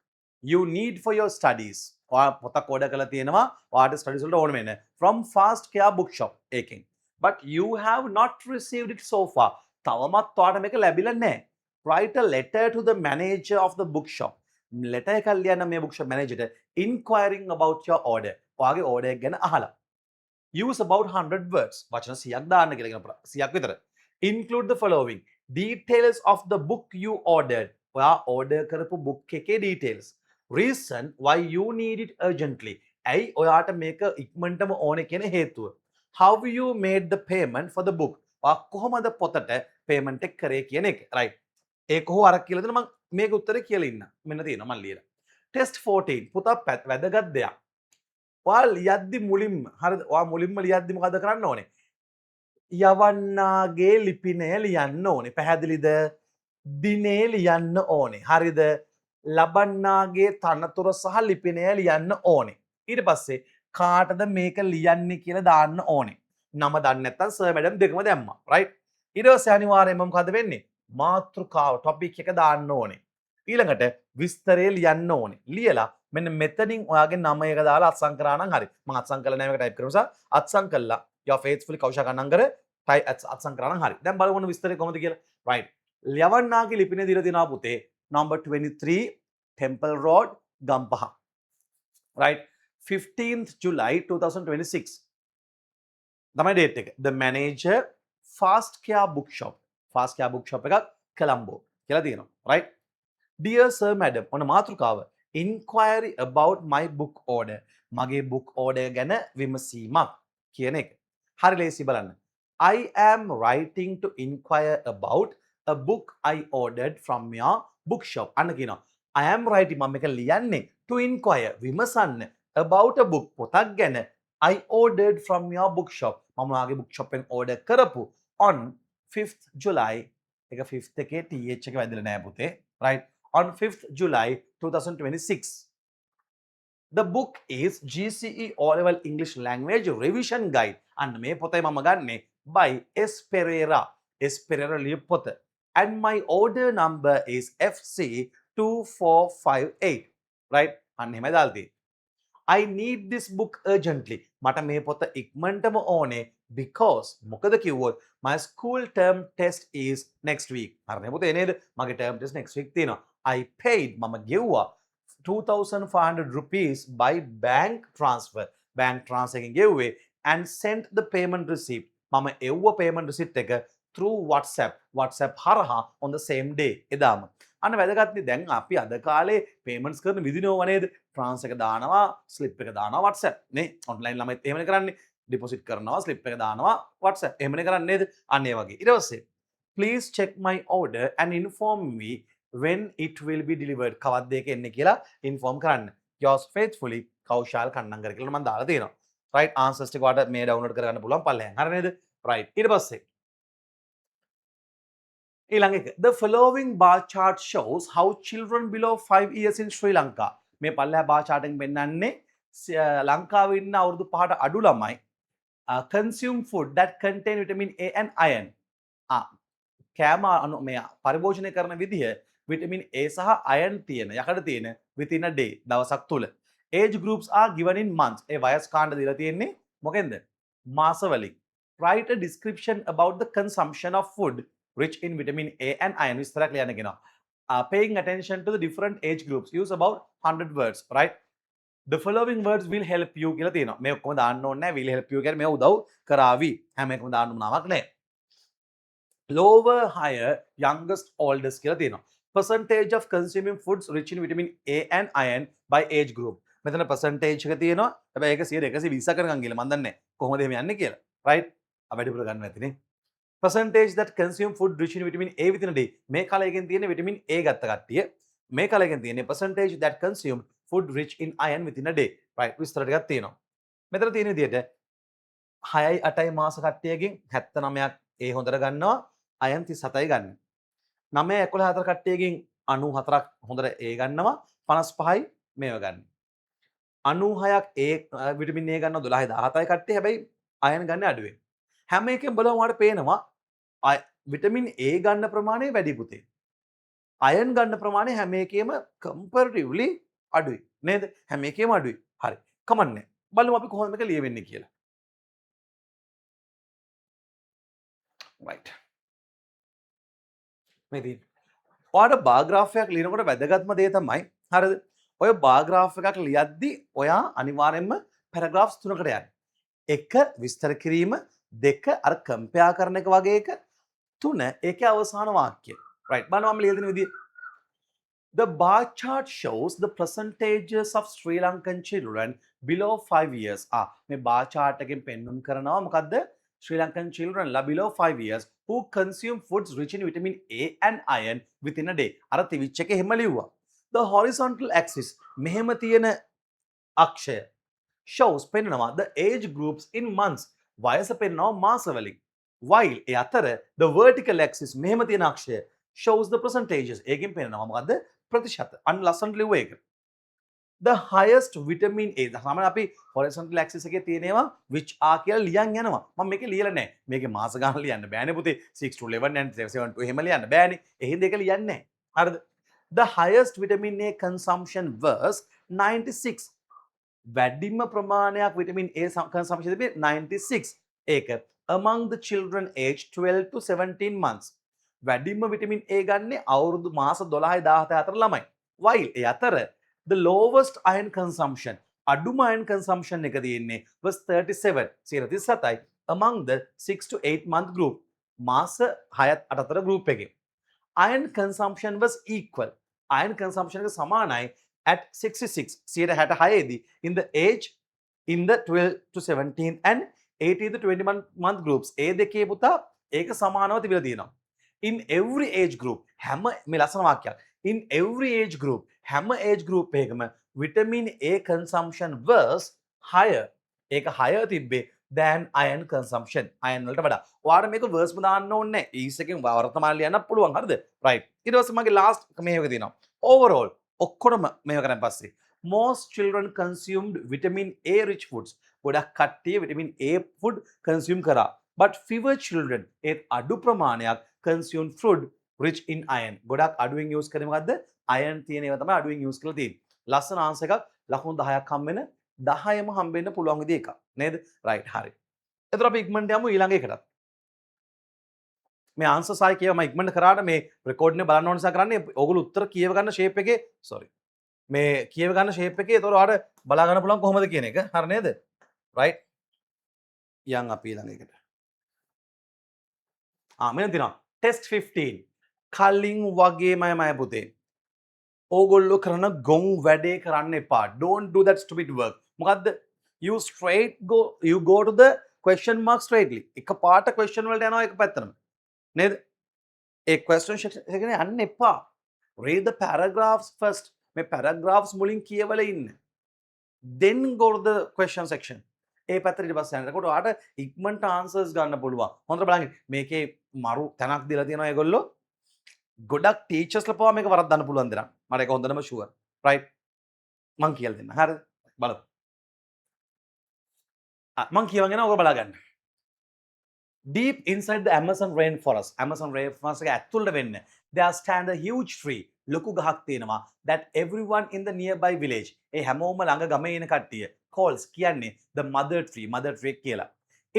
you need for your studies. ඔයා පොතක් order කරලා තියෙනවා. ඔයාට studies වලට ඕන වෙන. From Fast Care Bookshop එකෙන්. But you have not received it so far. තවමත් ඔයාට මේක ලැබිලා නැහැ. Write a letter to the manager of the bookshop. letter එකක් ලියන්න මේ bookshop manager ට inquiring about your order. ඔයාගේ order එක ගැන අහලා. Use about 100 words. වචන 100ක් දාන්න කියලා කියන 100ක් විතර. Include the following. Details of the book you ordered. ඔයා order කරපු book එකේ details. Reason why you need it urgently. ඇයි ඔයාට මේක ඉක්මනටම ඕනේ කියන හේතුව. How you made the payment for the book. ඔයා කොහොමද පොතට payment එක කරේ කියන එක. right. ඒක කොහොම අරක් කියලා දෙන මම මේක උත්තරේ කියලා ඉන්න. මෙන්න තියෙනවා මම ලියලා. Test 14 පුතා වැදගත් දෙයක්. ඔයා ලියද්දි මුලින්ම හරිද? ඔයා මුලින්ම ලියද්දි මොකද කරන්න ඕනේ? යවන්නාගේ ලිපිනය ලියන්න ඕනේ. පැහැදිලිද? දිනේ ලියන්න ඕනේ. හරිද? ලබන්නාගේ තනතුර සහ ලිපිනය ලියන්න ඕනේ. ඊට පස්සේ කාටද මේක ලියන්නේ කියලා දාන්න ඕනේ. නම දන්නේ නැත්නම් සර් මැඩම් දෙකම දැම්මා. right? ඊට පස්සේ අනිවාර්යයෙන්ම මොකද වෙන්නේ? මාතෘකාව topic එක දාන්න ඕනේ. ඊළඟට විස්තරය ලියන්න ඕනේ. ලියලා මෙන්න මෙතනින් ඔයාගේ නම එක දාලා අත්සන් කරා නම් හරි. මම අත්සන් කළා නෑ මේක ටයිප් කරමු සර්. අත්සන් කළා. your faithfully කෞෂා කන්නංගර අත්සන් කරා නම් හරි. දැන් බලමු විස්තරය කොහොමද කියලා. right. ලියවන්නාගේ ලිපිනේ දීලා දෙනවා පුතේ. number 23 Temple Road, Gampaha. right. 15th July 2026. තමයි date එක. The manager Fast Care Bookshop. Fast Care Bookshop එකක් Colombo කියලා තියෙනවා. right. Dear Sir Madam, ඔන්න මාතෘකාව. Inquiry about my book order. මගේ book order ගැන විමසීමක් කියන එක. හරි ලේසි බලන්න. I am writing to inquire about a book I ordered from your bookshop. අන්න කියනවා. I am writing මම මේක ලියන්නේ to inquire විමසන්න about a book පොතක් ගැන I ordered from your bookshop මම ඔයාගේ bookshop එකෙන් order කරපු on 5th July එක 5th එකේ th එක වැදලා නෑ පුතේ right on 5th July 2026 the book is GCE O-level English language revision guide and මේ පොතයි මම ගන්නෙ by S Pereira ලියපු පොත and my order number is FC 2458 right අන්න එහෙමයි දාලා තියෙන්නේ I need this book urgently මට මේ පොත ඉක්මනටම ඕනේ because මොකද කිව්වොත් my school term test is next week හරිනේ පුතේ නේද මගේ term test next week තියෙනවා I paid මම ගෙව්වා 2500 rupees by bank transfer එකෙන් ගෙව්වේ and sent the payment receipt මම එව්ව payment receipt එක through WhatsApp හරහා on the same day එදාම අන්න වැදගත්නේ දැන් අපි අද කාලේ payments කරන විදිනව නේද trans එක දානවා slip එක දානවා WhatsApp නේ online ළමයිත් එහෙමනේ කරන්නේ deposit කරනවා slip එක දානවා WhatsApp එහෙමනේ කරන්නේ නේද අන්න ඒ වගේ ඊට පස්සේ please check my order and inform me when it will be delivered කවද්ද ඒක එන්නේ කියලා inform කරන්න yours faithfully කෞශල් කන්නංගර කියලා මම දාලා තියෙනවා right answers ටික ඔයාලට මේ download කරගන්න පුළුවන් පල්ලෙහාන් හරි නේද right ඊට පස්සේ ඊළඟ එක the following bar chart shows how children below 5 years in Sri Lanka මේ පල්ලෙහා bar chart එකෙන් පෙන්නන්නේ ලංකාවේ ඉන්න අවුරුදු 5ට අඩු ළමයි consume food that contain vitamin A and iron කෑම මේ පරිභෝජනය කරන විදිහ vitamin A සහ iron තියෙන යකඩ තියෙන within a day දවසක් තුල age groups are given in months ඒ වයස් කාණ්ඩ දීලා තියෙන්නේ මොකෙන්ද මාස වලින් write a description about the consumption of food rich in vitamin A and iron විස්තරයක් ලියන්න කියනවා paying attention to the different age groups use about 100 words right the following words will help you කියලා තියෙනවා මේ ඔක්කොම දාන්න ඕනේ නැහැ will help you කියන්නේ මේ උදව් කරાવી හැම එකම දාන්න උනාවක් නැහැ lower higher youngest oldest කියලා තියෙනවා percentage of consuming foods rich in vitamin A and iron by age group මෙතන percentage එක තියෙනවා හැබැයි ඒක 120 කරගන්න කියලා මම දන්නේ කොහොමද එහෙම යන්නේ කියලා right වැඩිපුර ගන්න නැතිනේ percentage that consume food rich in vitamin A within a day මේ කලයකින් තියෙන vitamin A ගත්ත කට්ටිය මේ කලයකින් තියෙන percentage that consume food rich in iron within a day right විස්තර ටිකක් තියෙනවා මෙතන තියෙන විදිහට 6යි 8යි මාස කට්ටියකින් 79ක් A හොඳට ගන්නවා iron 37යි ගන්න 9 11 කට්ටියකින් 94ක් හොඳට A ගන්නවා 55යි මේව ගන්න 96ක් A vitamin A ගන්නවා 12යි 17යි කට්ටිය හැබැයි iron ගන්න අඩුවෙන් හැම එකෙන් බලවම ඔයාලට පේනවා vitamin A ගන්න ප්‍රමාණය වැඩි පුතේ iron ගන්න ප්‍රමාණය හැම එකේම comparatively අඩුයි නේද හැම එකේම අඩුයි හරි කමන්නේ බලමු අපි කොහොමද මේක ලියවෙන්නේ කියලා right මේ දී ඔයාලට බාර් ග්‍රාෆ් එකක් ලියනකොට වැදගත්ම දේ තමයි හරිද ඔය බාර් ග්‍රාෆ් එකක් ලියද්දි ඔයා අනිවාර්යයෙන්ම පැරග්‍රාෆ්ස් තුනකට යන්න එක විස්තර කිරීම දෙක අර කම්පෙයාර් කරන එක වගේ එක තුන ඒකේ අවසාන වාක්‍යය right බලන්න මම ලියලා දෙන විදිය the bar chart shows the percentages of Sri Lankan children below 5 years මේ bar chart එකෙන් පෙන්වුම් කරනවා මොකද්ද Sri Lankan children la below 5 years who consume foods rich in vitamin A and iron within a day අර තිවිච් එකේ හැම ලිව්වා the horizontal axis මෙහෙම තියෙන අක්ෂය shows පෙන්වනවා the age groups in months වයස පෙන්වනවා මාස වලින් while ඒ අතර the vertical axis මෙහෙම තියෙන අක්ෂය shows the percentages ඒකෙන් පෙන්වනවා මොකද්ද ප්‍රතිශත අන්න ලස්සනට ලිව්ව එක the highest vitamin A සාමාන්‍යයෙන් අපි horizontal axis එකේ තියෙනවා which are කියලා ලියන් යනවා මම මේක ලියලා නැහැ මේකේ මාස ගණන් ලියන්න බෑනේ පුතේ 6 to 11 and 7 to එහෙම ලියන්න බෑනේ එහෙනම් ඒක ලියන්නේ නැහැ හරිද the highest vitamin A consumption was 96 වැඩිම ප්‍රමාණයක් vitamin A consumption තිබේ 96 ඒක among the children aged 12 to 17 months වැඩිම vitamin A ගන්නේ අවුරුදු මාස 12යි 17 අතර ළමයි while ඒ අතර the lowest iron consumption අඩුම iron consumption එක තියෙන්නේ was 37 among the 6 to 8 month group මාස 6 8 අතර group එකේ iron consumption was equal iron consumption එක සමානයි at 66 දී in the age in the 12 to 17 and 18 to 21 month groups ඒ දෙකේ පුතා ඒක සමානව තිබිලා තියෙනවා in every age group හැම මේ ලස්සන වාක්‍යයක් in every age group හැම age group එකකම vitamin A consumption was higher. ඒක higher තිබ්බේ than iron consumption. iron වලට වඩා. ඔයාලට මේක verse ම දාන්න ඕනේ නැහැ. ease එකෙන් වර්තමාන ලියන්න පුළුවන්. හරිද? right. ඊට පස්සේ මගේ last මේක තියෙනවා. overall ඔක්කොම මේක කරන් පස්සේ most children consumed vitamin A rich foods. ගොඩක් කට්ටිය vitamin A food consume කරා. but fewer children ඒත් අඩු ප්‍රමාණයක් consume food rich in iron. ගොඩක් අඩුවෙන් use කරේ මොකද්ද? iron තියෙන ඒවා තමයි අඩුවෙන් use කරලා තියෙන්නේ. ලස්සන answer එකක් ලකුණු 10ක් හම්බ වෙන 10ම හම්බෙන්න පුළුවන් විදිහ එකක්. නේද? right හරි. එතකොට අපි ඉක්මනට යමු ඊළඟ එකටත්. මේ answer සායි කියව මම ඉක්මනට කරාට මේ රෙකෝඩ් එක බලන්න ඕන නිසා කරන්නේ ඕගොල්ලෝ උත්තර කියව ගන්න shape එකේ sorry. මේ කියව ගන්න shape එකේ එතකොට ඔයාලට බලා ගන්න පුළුවන් කොහොමද කියන එක. හරි නේද? right. යන් අපි ඊළඟ එකට. මෙන්න තියෙනවා. test 15. කලින් වගේමයි මය පුතේ. ඕගොල්ලෝ කරන ගොන් වැඩේ කරන්න එපා. don't do that stupid work. මොකද්ද? you go to the question mark straightly. එක පාට question වලට යනවා එක පැත්තටම. නේද? ඒ question section එකේ යන්න එපා. read the paragraphs first. මේ paragraphs මුලින් කියවලා ඉන්න. then go to the question section. ඒ පැත්තට ඊට පස්සේ යන්න. එතකොට ඔයාලට ඉක්මනට answers ගන්න පුළුවන්. හොඳට බලන්න. මේකේ මරු තැනක් දීලා තියෙනවා ඒගොල්ලෝ. ගොඩක් ටීචර්ස්ලා පවා මේක වරද්දන්න පුළුවන් දෙයක්. මට ඒක හොඳටම ෂුවර්. රයිට්. මං කියලා දෙන්න. හරිද? බලමු. මං කියවගෙන ඔක බලා ගන්න. Deep inside the Amazon rainforest. Amazon rainforest එක ඇතුළට වෙන්න. There stand a huge tree. ලොකු ගහක් තියෙනවා. That everyone in the nearby village. ඒ හැමෝම ළඟ ගමේ ඉන කට්ටිය calls කියන්නේ the mother tree. Mother tree කියලා.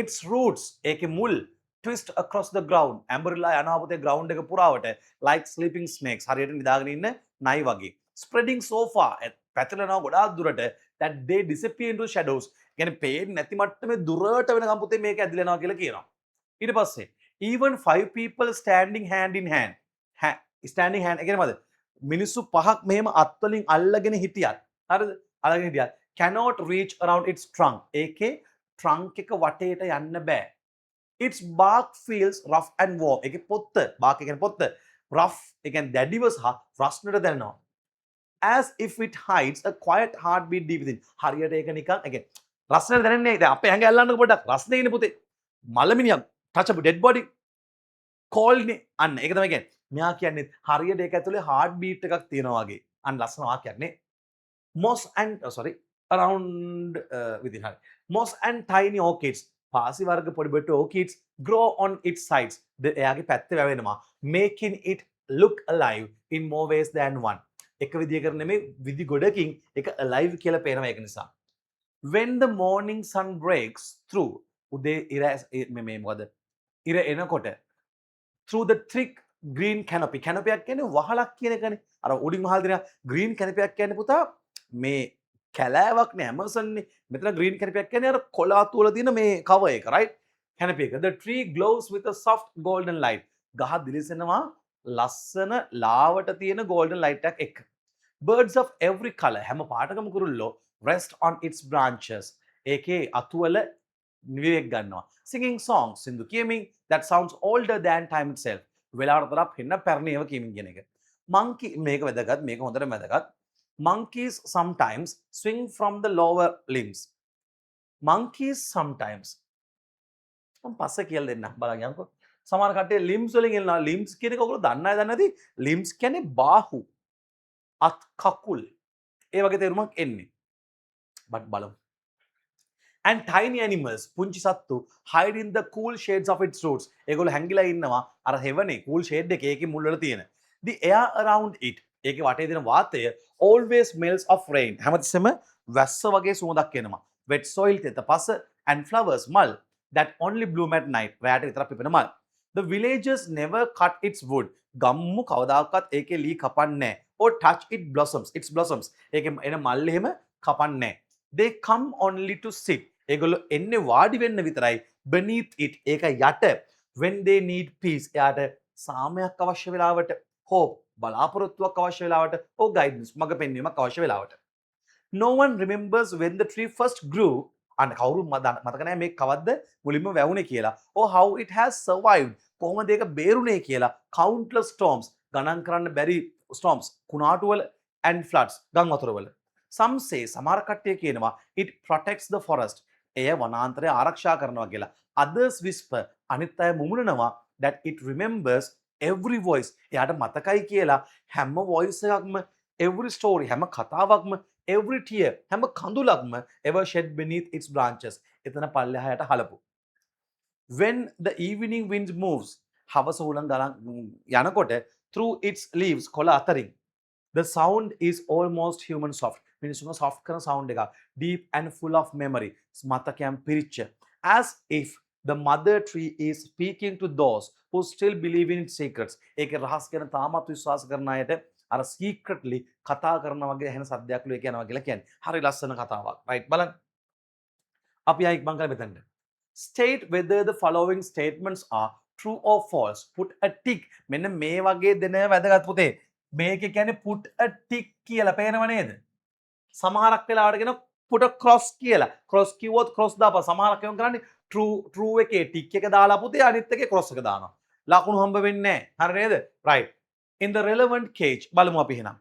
Its roots ඒකේ මුල් twist across the ground. ඇඹරිලා යනවා පුතේ ground එක පුරාවට like sleeping snakes. හරියට නිදාගෙන ඉන්න නයි වගේ. Spreading so far. පැතිරෙනවා ගොඩාක් දුරට that they disappear into shadows. කියන්නේ පේන්නේ නැති මට්ටමේ දුරට වෙනකම් පුතේ මේක ඇදලා යනවා කියලා කියනවා. ඊට පස්සේ even 5 people standing hand in hand. standing hand කියන්නේ මොකද? මිනිස්සු පහක් මෙහෙම අත් වලින් අල්ලගෙන හිටියත් හරිද? අල්ලගෙන හිටියත් cannot reach around its trunk. ඒකේ trunk එක වටේට යන්න බෑ. Its bark feels rough and warm. ඒකේ පොත්ත bark කියන්නේ පොත්ත rough ඒ කියන්නේ දැඩිව සහ රස්නට දැනෙනවා. As if it hides a quiet heartbeat deep within. හරියට ඒක නිකන් ඒ කියන්නේ රස්නට දැනෙන්නේ දැන් අපේ ඇඟ අල්ලන්නකො පොඩ්ඩක් රස්නේ ඉන්නේ පුතේ. මලමිනියක් touch a dead body cold නේ අන්න ඒක තමයි කියන්නේ. මෙයා කියන්නේ හරියට ඒක ඇතුලේ heart beat එකක් තියෙනවා වගේ. අන්න ලස්සන වාක්‍යයක් නේ. Moss and around within her. Moss and tiny orchids. පාසි වර්ග පොඩි පොඩි orchids grow on its sides. එයාගේ පැත්තේ වැවෙනවා. Making it look alive in more ways than one. එක විදියකට නෙමෙයි විදි ගොඩකින් ඒක alive කියලා පේනවා ඒක නිසා. When the morning sun breaks through උදේ ඉර මේ මොකද? ඉර එනකොට through the thick green canopy. canopy එකක් කියන්නේ වහලක් කියන එකනේ. අර උඩින් මහල් දෙන green canopy එකක් කියන්නේ පුතා මේ කැලෑවක් නේ Amazon නේ. මෙතන green canopy එකක් කියන්නේ අර කොළාතු වල තියෙන මේ cover එක right? canopy එක. The tree glows with a soft golden light. ගහ දිලිසෙනවා ලස්සන ලාවට තියෙන golden light එකක් එක්ක. Birds of every color හැම පාටකම කුරුල්ලෝ rest on its branches. ඒකේ අතු වල විවේක ගන්නවා. Singing songs සින්දු කියමින් that sounds older than time itself. වෙලාවට තරම් වෙන්න පැරණි ඒවා කියමින් කියන එක. Monkey මේක වැදගත් මේක හොඳට වැදගත්. Monkeys sometimes swing from the lower limbs. Monkeys sometimes මම පස්සේ කියලා දෙන්න බලන්න යන්නකෝ. සමහර කට්ටිය limbs වලින් එනවා. limbs කියන එක ඔයගොල්ලෝ දන්නවද දන්නේ නැති? limbs කියන්නේ බාහුව. අත් කකුල්. ඒ වගේ තේරුමක් එන්නේ. but බලමු. And tiny animals පුංචි සත්තු hide in the cool shades of its roots. ඒගොල්ලෝ හැංගිලා ඉන්නවා අර හෙවනේ cool shade එකේ ඒකේ මුල් වල තියෙන. The air around it ඒකේ වටේ තියෙන වාතය always smells of rain. හැමතිස්සෙම වැස්ස වගේ සුවඳක් එනවා. wet soil තෙත පස and flowers මල් that only bloom at night. රැයට විතරක් පිපෙන මල්. The villagers never cut its wood. ගම්මු කවදාකවත් ඒකේ ලී කපන්නේ නැහැ. or touch its blossoms. ඒකේ එන මල් එහෙම කපන්නේ නැහැ. They come only to sit. ඒගොල්ලෝ එන්නේ වාඩි වෙන්න විතරයි. beneath it ඒක යට. when they need peace. එයාට සාමයක් අවශ්‍ය වෙලාවට hope බලාපොරොත්තුවක් අවශ්‍ය වෙලාවට or guidance මඟ පෙන්වීමක් අවශ්‍ය වෙලාවට. No one remembers when the tree first grew. අන්න කවුරු මතක නැහැ මේ කවද්ද මුලින්ම වැවුනේ කියලා. or how it has survived. කොහොමද ඒක බේරුනේ කියලා. countless storms ගණන් කරන්න බැරි storms කුණාටු වල and floods ගම් වතුර වල. Some say සමහර කට්ටිය කියනවා it protects the forest. එය වනාන්තරය ආරක්ෂා කරනවා කියලා. Others whisper අනිත් අය මුමුණනවා that it remembers every voice. එයාට මතකයි කියලා හැම voice එකක්ම every story හැම කතාවක්ම every tear හැම කඳුලක්ම ever shed beneath its branches. එතන පල්ලෙහායට හලපු. When the evening wind moves හවස උලන් යනකොට through its leaves කොළ අතරින් the sound is almost human soft. මිනිස්සුන්ගේ soft කරන sound එක deep and full of memory. මතකයන් පිරිච්ච. As if the mother tree is speaking to those who still believe in its secrets. ඒකේ රහස් ගැන තාමත් විශ්වාස කරන අයට අර secretly කතා කරන වගේ හැන සද්දයක් ලෝ ඒක යනවා කියලා කියන්නේ. හරි ලස්සන කතාවක්. right බලන්න. අපි ආයික් මං කරා මෙතනට. State whether the following statements are true or false. Put a tick. මෙන්න මේ වගේ දෙන වැදගත් පුතේ. මේක කියන්නේ put a tick කියලා පේනව නේද? සමහරක් වෙලාවට කියන put a cross කියලා. cross කිව්වොත් cross දාපුවා. සමහරක් එවන් කරන්නේ true එකේ tick එක දාලා පුතේ අනිත් එකේ cross එක දානවා. ලකුණු හම්බ වෙන්නේ නැහැ. හරි නේද? right. In the relevant cage බලමු අපි එහෙනම්.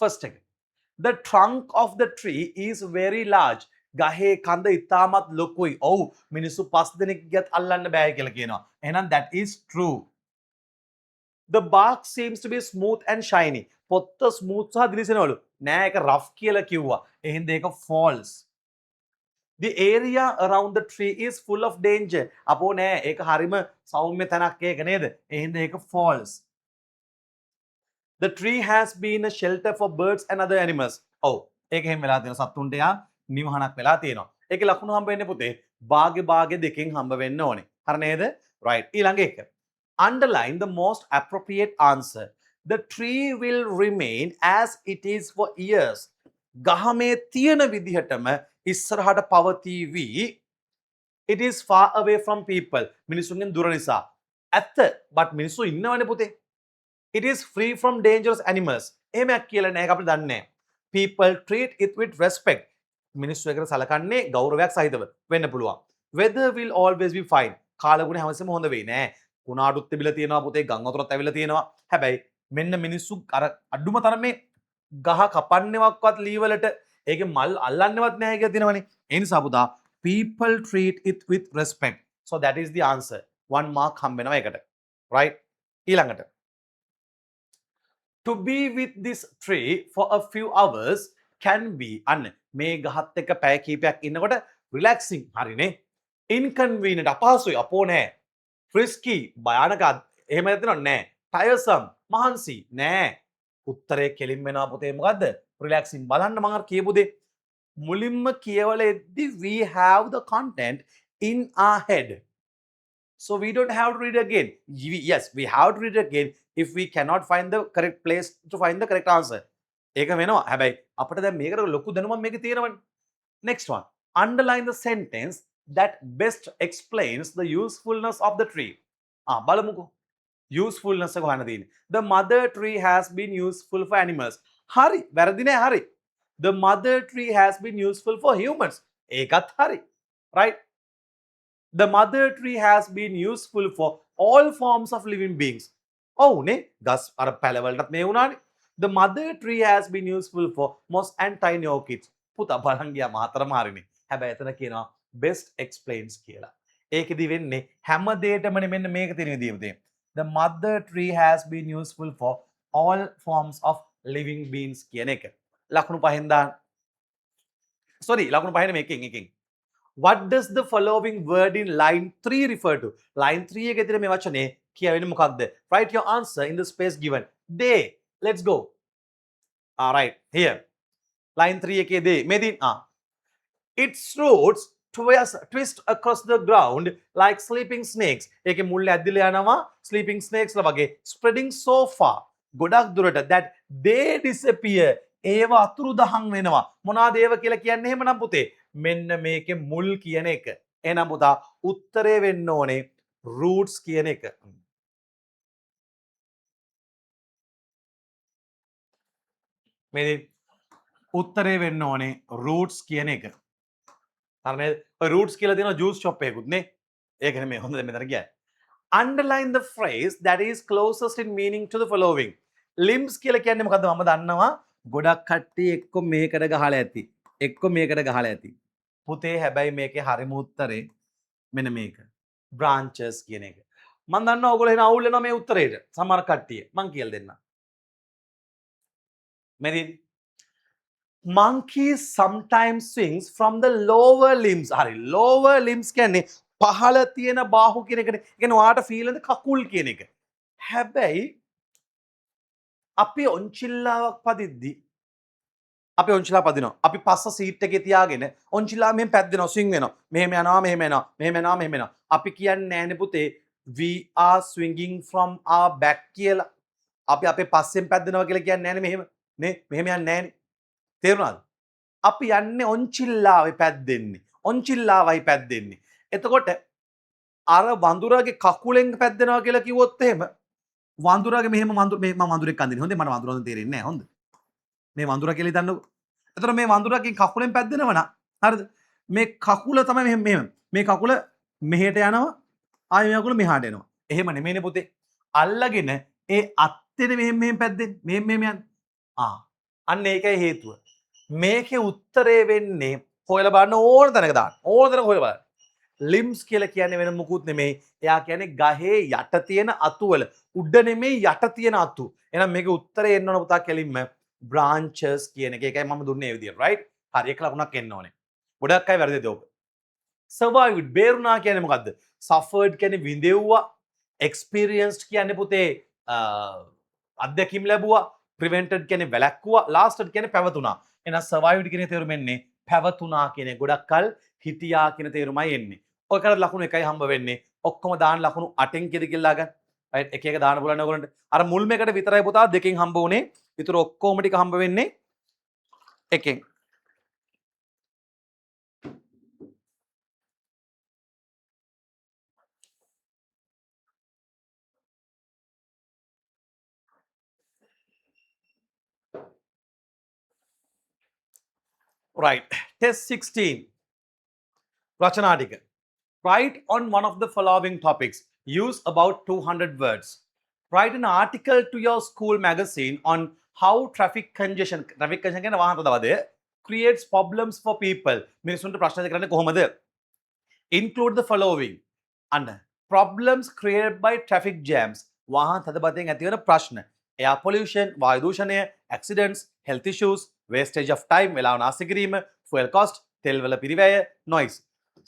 First එක. The trunk of the tree is very large. ගහේ කඳ ඉතාමත් ලොකුයි. ඔව් මිනිස්සු 5 දෙනෙක් ගියත් අල්ලන්න බෑ කියලා කියනවා. එහෙනම් that is true. The bark seems to be smooth and shiny. පොත්ත smooth සහ දිලිසෙනවලු. නෑ ඒක rough කියලා කිව්වා. එහෙනම් ඒක false. The area around the tree is full of danger. අපෝ නෑ ඒක හරිම සෞම්‍ය තැනක් ඒක නේද? එහෙනම් ඒක false. The tree has been a shelter for birds and other animals. ඔව් ඒක එහෙම වෙලා තියෙනවා. සත්තුන්ට යා නිවහනක් වෙලා තියෙනවා. ඒකේ ලකුණු හම්බ වෙන්නේ පුතේ භාගේ දෙකෙන් හම්බ වෙන්න ඕනේ. හරි නේද? right. ඊළඟ එක. Underline the most appropriate answer. The tree will remain as it is for years. ගහ මේ තියෙන විදිහටම ඉස්සරහට පවතිවි. It is far away from people. මිනිසුන්ගෙන් දුර නිසා. ඇත්ත. but මිනිස්සු ඉන්නවනේ පුතේ. It is free from dangerous animals. එහෙමයක් කියලා නෑ අපිට දන්නේ නෑ. People treat it with respect. මිනිස්සු එකට සලකන්නේ ගෞරවයක් සහිතව වෙන්න පුළුවන්. Weather will always be fine. කාලගුණ හැමතිස්සෙම හොඳ වෙයි නෑ. කුණාටුත් තිබිලා තියෙනවා පුතේ ගම් වතුරත් ඇවිල්ලා තියෙනවා. හැබැයි මෙන්න මිනිස්සු අර අඩුම තරමේ ගහ කපන්නේවක්වත් ලී වලට ඒකේ මල් අල්ලන්නේවත් නැහැ කියලා තියෙනවනේ. ඒ නිසා පුතා people treat it with respect. So that is the answer. 1 mark හම්බ වෙනවා ඒකට. right. ඊළඟට. To be with this tree for a few hours can be අන්න මේ ගහත් එක්ක පැය කීපයක් ඉන්නකොට relaxing හරිනේ. inconvenient අපහසුයි අපෝ නෑ. risky භයානක එහෙම නැත්නම් නෑ. tiresome මහන්සි නෑ. උත්තරේ කෙලින් වෙනවා පුතේ මොකද්ද? relaxing බලන්න මම අර කියපු දේ මුලින්ම කියවලෙද්දි we have the content in our head. So we don't have to read again. Yes, we have to read again if we cannot find the correct place to find the correct answer. ඒක වෙනවා. හැබැයි අපිට දැන් මේකට ලොකු දැනුමක් මේකේ තියෙනවනේ. Next one. Underline the sentence that best explains the usefulness of the tree. බලමුකෝ. Usefulness එක හොයන්න තියෙන්නේ. The mother tree has been useful for animals. හරි. වැරදි නෑ හරි. The mother tree has been useful for humans. ඒකත් හරි. right. The mother tree has been useful for all forms of living beings. ඔව්නේ ගස් අර පැලවලටත් මේ වුණානේ. The mother tree has been useful for moss and tiny orchids. පුතා බලන් ගියා මාතරම හරිනේ. හැබැයි එතන කියනවා best explains කියලා. ඒකෙදි වෙන්නේ හැම දෙයකටමනේ මෙන්න මේක තියෙන විදිය පුතේ. The mother tree has been useful for all forms of living beings කියන එක. ලකුණු පහෙන් දාන්න. ලකුණු පහෙන් මේකෙන්. What does the following word in line 3 refer to? Line 3 එකේ තියෙන මේ වචනේ කියවෙන්නේ මොකක්ද? Write your answer in the space given. They. Let's go. All right. Here. Line 3 එකේ they. මේ දින් Its roots twist across the ground like sleeping snakes. ඒකේ මුල්ල ඇද්දිලා යනවා sleeping snakes ලා වගේ spreading so far. ගොඩක් දුරට that they disappear. ඒව අතුරුදහන් වෙනවා. මොනවාද ඒව කියලා කියන්නේ එහෙමනම් පුතේ? මෙන්න මේකේ මුල් කියන එක. එහෙනම් පුතා උත්තරේ වෙන්න ඕනේ roots කියන එක. මේ උත්තරේ වෙන්න ඕනේ roots කියන එක. හරි නේද? ඔය roots කියලා තියෙනවා juice shop එකකුත් නේ. ඒක නෙමෙයි හොඳද මෙතන කියන්නේ. Underline the phrase that is closest in meaning to the following. ලිම්ස් කියලා කියන්නේ මොකද්ද මම දන්නවා ගොඩක් කට්ටිය එක්ක මේකට ගහලා ඇති එක්ක මේකට ගහලා ඇති පුතේ හැබැයි මේකේ හරිම උත්තරේ මෙන්න මේක branches කියන එක මම දන්නවා ඔයගොල්ලෝ එන අවුල් වෙනවා මේ උත්තරේට සමහර කට්ටිය මම කියලා දෙන්නම් මෙරින් monkeys sometimes swings from the lower limbs හරි lower limbs කියන්නේ පහළ තියෙන බාහුව කියන එකට. ඒ කියන්නේ ඔයාට ෆීල් වෙන කකුල් කියන එක. හැබැයි අපි ඔන්චිල්ලාවක් පදිද්දි අපි ඔන්චිල්ලා පදිනවා. අපි පස්ස සීට් එකේ තියාගෙන ඔන්චිල්ලා මෙහෙම පැද්දෙනවා ස්විං වෙනවා. මෙහෙම යනවා මෙහෙම එනවා. මෙහෙම යනවා මෙහෙම එනවා. අපි කියන්නේ නෑනේ පුතේ we are swinging from our back කියලා. අපි අපේ පස්සෙන් පැද්දෙනවා කියලා කියන්නේ නෑනේ මෙහෙම. නේ මෙහෙම යන්නේ නෑනේ. තේරුණාද? අපි යන්නේ ඔන්චිල්ලාවේ පැද්දෙන්නේ. ඔන්චිල්ලාවයි පැද්දෙන්නේ. එතකොට අර වඳුරගේ කකුලෙන් පැද්දෙනවා කියලා කිව්වොත් එහෙම වඳුරගේ මෙහෙම මම වඳුරෙක් අඳින්නේ. හොඳේ මට වඳුරන් තේරෙන්නේ නැහැ. හොඳ. මේ වඳුර කියලා හිතන්නකෝ. එතකොට මේ වඳුරගේ කකුලෙන් පැද්දෙනව නා. හරිද? මේ කකුල තමයි මෙහෙම. මේ කකුල මෙහෙට යනවා. ආයෙ මේ කකුල මෙහාට එනවා. එහෙම නෙමෙයිනේ පුතේ. අල්ලගෙන ඒ අත්තේ මෙහෙම පැද්දෙන්නේ. මෙහෙම යන්නේ. අන්න ඒකයි හේතුව. මේකේ උත්තරේ වෙන්නේ හොයලා බලන්න ඕන තැනක දාන්න. ඕන තැනක හොයලා බලන්න. ලිම්ස් කියලා කියන්නේ වෙන මොකුත් නෙමෙයි. එයා කියන්නේ ගහේ යට තියෙන අතු වල උඩ නෙමෙයි යට තියෙන අතු. එහෙනම් මේකේ උත්තරේ එන්න ඕන පුතා කෙලින්ම branches කියන එක. ඒකයි මම දුන්නේ ඒ විදියට. right? හරි එක ලකුණක් එන්න ඕනේ. ගොඩක් අය වැරදිද ඔබ. survived බේරුණා කියන්නේ මොකද්ද? suffered කියන්නේ විඳෙව්වා. experienced කියන්නේ පුතේ අත්දැකීම් ලැබුවා. prevented කියන්නේ වැළැක්වුවා. lasted කියන්නේ පැවතුණා. එහෙනම් survived කියන තේරුම එන්නේ පැවතුණා කියන එක. ගොඩක් කල් හිටියා කියන තේරුමයි එන්නේ. ඔය කරලා ලකුණු එකයි හම්බ වෙන්නේ. ඔක්කොම දාන ලකුණු 8න් කියලා ගන්න. right එක එක දාන්න පුළුවන් ඕගොල්ලන්ට. අර මුල් මේකට විතරයි පුතා දෙකෙන් හම්බ වුනේ. ඊටර ඔක්කොම ටික හම්බ වෙන්නේ එකෙන්. right test 16 රචනා ටික. write on one of the following topics. Use about 200 words. Write an article to your school magazine on how traffic congestion කියන වාහන තදවද creates problems for people. මිනිසුන්ට ප්‍රශ්න කරන්නේ කොහොමද? Include the following. and problems created by traffic jams. වාහන තදබදයෙන් ඇති වෙන ප්‍රශ්න. air pollution, වායු දූෂණය, accidents, health issues, wastage of time, වෙලාව නාස්ති කිරීම, fuel cost, තෙල් වල පිරිවැය, noise.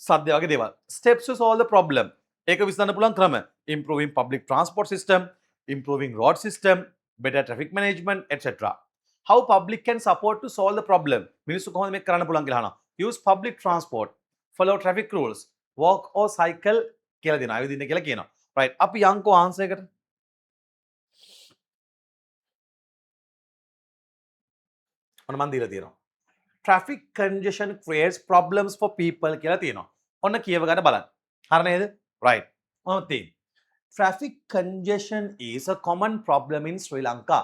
සද්ද වගේ දේවල්. Steps to solve the problem. ඒක විසඳන්න පුළුවන් ක්‍රම. Improving public transport system, improving road system, better traffic management, etc. How public can support to solve the problem. මිනිස්සු කොහොමද මේක කරන්න පුළුවන් කියලා අහනවා. Use public transport, follow traffic rules, walk or cycle කියලා දෙනවා. ආයෙ දින්න කියලා කියනවා. right අපි යන්කෝ ආන්සර් එකට. ඔන්න මන් දීලා තියෙනවා. traffic congestion creates problems for people කියලා තියෙනවා. ඔන්න කියව ගන්න බලන්න. හරි නේද? right. ඔන්න තියෙන්නේ. Traffic congestion is a common problem in Sri Lanka.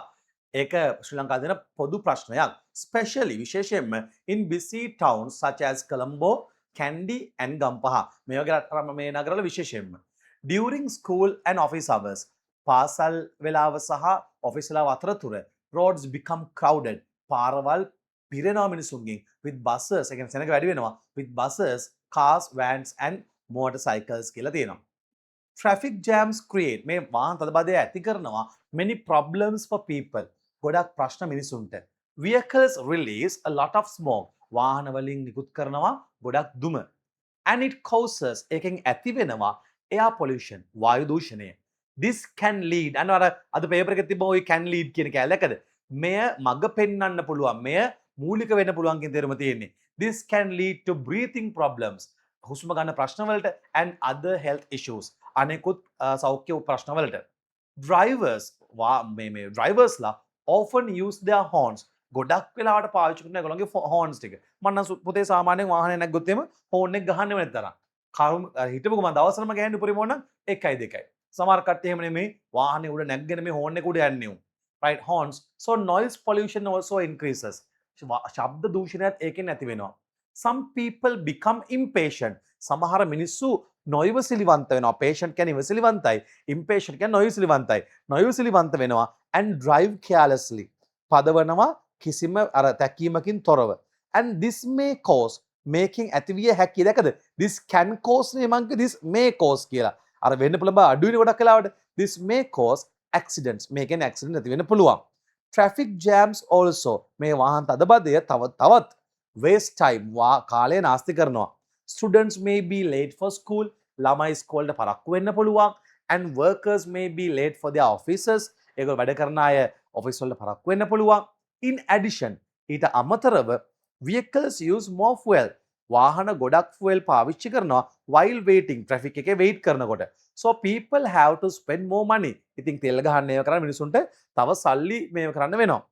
ඒක ශ්‍රී ලංකාවේ දෙන පොදු ප්‍රශ්නයක්. Especially විශේෂයෙන්ම in busy towns such as Colombo, Kandy and Gampaha. මේ වගේ මේ නගරවල විශේෂයෙන්ම. During school and office hours. පාසල් වේලාව සහ ඔෆිස් වේලාව අතරතුර roads become crowded. පාරවල් පිරෙනවා මිනිසුන්ගෙන් with buses. ඒ කියන්නේ සෙනඟ වැඩි වෙනවා with buses, cars, vans and motorcycles කියලා තියෙනවා. Traffic jams create මේ වාහන තදබදය ඇති කරනවා many problems for people. ගොඩක් ප්‍රශ්න මිනිසුන්ට. Vehicles release a lot of smoke. වාහන වලින් නිකුත් කරනවා ගොඩක් දුම. And it causes එකෙන් ඇති වෙනවා air pollution වායු දූෂණය. This can lead අද පේපර් එකේ තිබ්බ ওই can lead කියන කැලේකද මෙය මග පෙන්වන්න පුළුවන්. මෙය මූලික වෙන්න පුළුවන් කියන තේරුම තියෙන්නේ. This can lead to breathing problems. හුස්ම ගන්න ප්‍රශ්න වලට and other health issues. අනෙකුත් සෞඛ්‍ය ප්‍රශ්න වලට. Drivers ලා often use their horns. ගොඩක් වෙලාවට පාවිච්චි කරන ඒගොල්ලන්ගේ horns ටික. මම නම් පුතේ සාමාන්‍යයෙන් වාහනේ නැග්ගොත් එම horn එක ගහන්නේ නැති තරම්. හිටපුක මම දවසටම ගහන්නේ උපරිම ඕන නම් 1යි 2යි. සමහර කට්ටිය එහෙම නෙමෙයි වාහනේ උඩ නැග්ගෙන මේ horn එක උඩ යන්නේ උන්. right horns. So noise pollution also increases. ශබ්ද දූෂණයත් ඒකෙන් ඇති වෙනවා. Some people become impatient. සමහර මිනිස්සු නොයිවසිලිවන්ත වෙනවා. patient කියන්නේ ඉවසිලිවන්තයි. impatient කියන්නේ නොයිවසිලිවන්තයි. නොයිවසිලිවන්ත වෙනවා and drive carelessly. පදවනවා කිසිම අර තැකීමකින් තොරව. and this may cause making ඇතිවිය හැකි. දැකද? this can cause නේ මං කිව්වේ this may cause කියලා. අර වෙන්න පුළුවන් බා අඩුයිනේ ගොඩක් වෙලාවට. this may cause accidents. මේකෙන් accident ඇති වෙන්න පුළුවන්. traffic jams also. මේ වාහන තදබදය තවත් waste time. කාලය නාස්ති කරනවා. students may be late for school. ළමයි ඉස්කෝලේට පරක්කු වෙන්න පුළුවන්. and workers may be late for their offices. ඒගොල්ලෝ වැඩ කරන අය ඔෆිස් වලට පරක්කු වෙන්න පුළුවන්. in addition ඊට අමතරව vehicles use more fuel. වාහන ගොඩක් fuel පාවිච්චි කරනවා while waiting. traffic එකේ wait කරනකොට. so people have to spend more money. ඉතින් තෙල් ගහන්න ඒව කරන්න මිනිසුන්ට තව සල්ලි මේව කරන්න වෙනවා.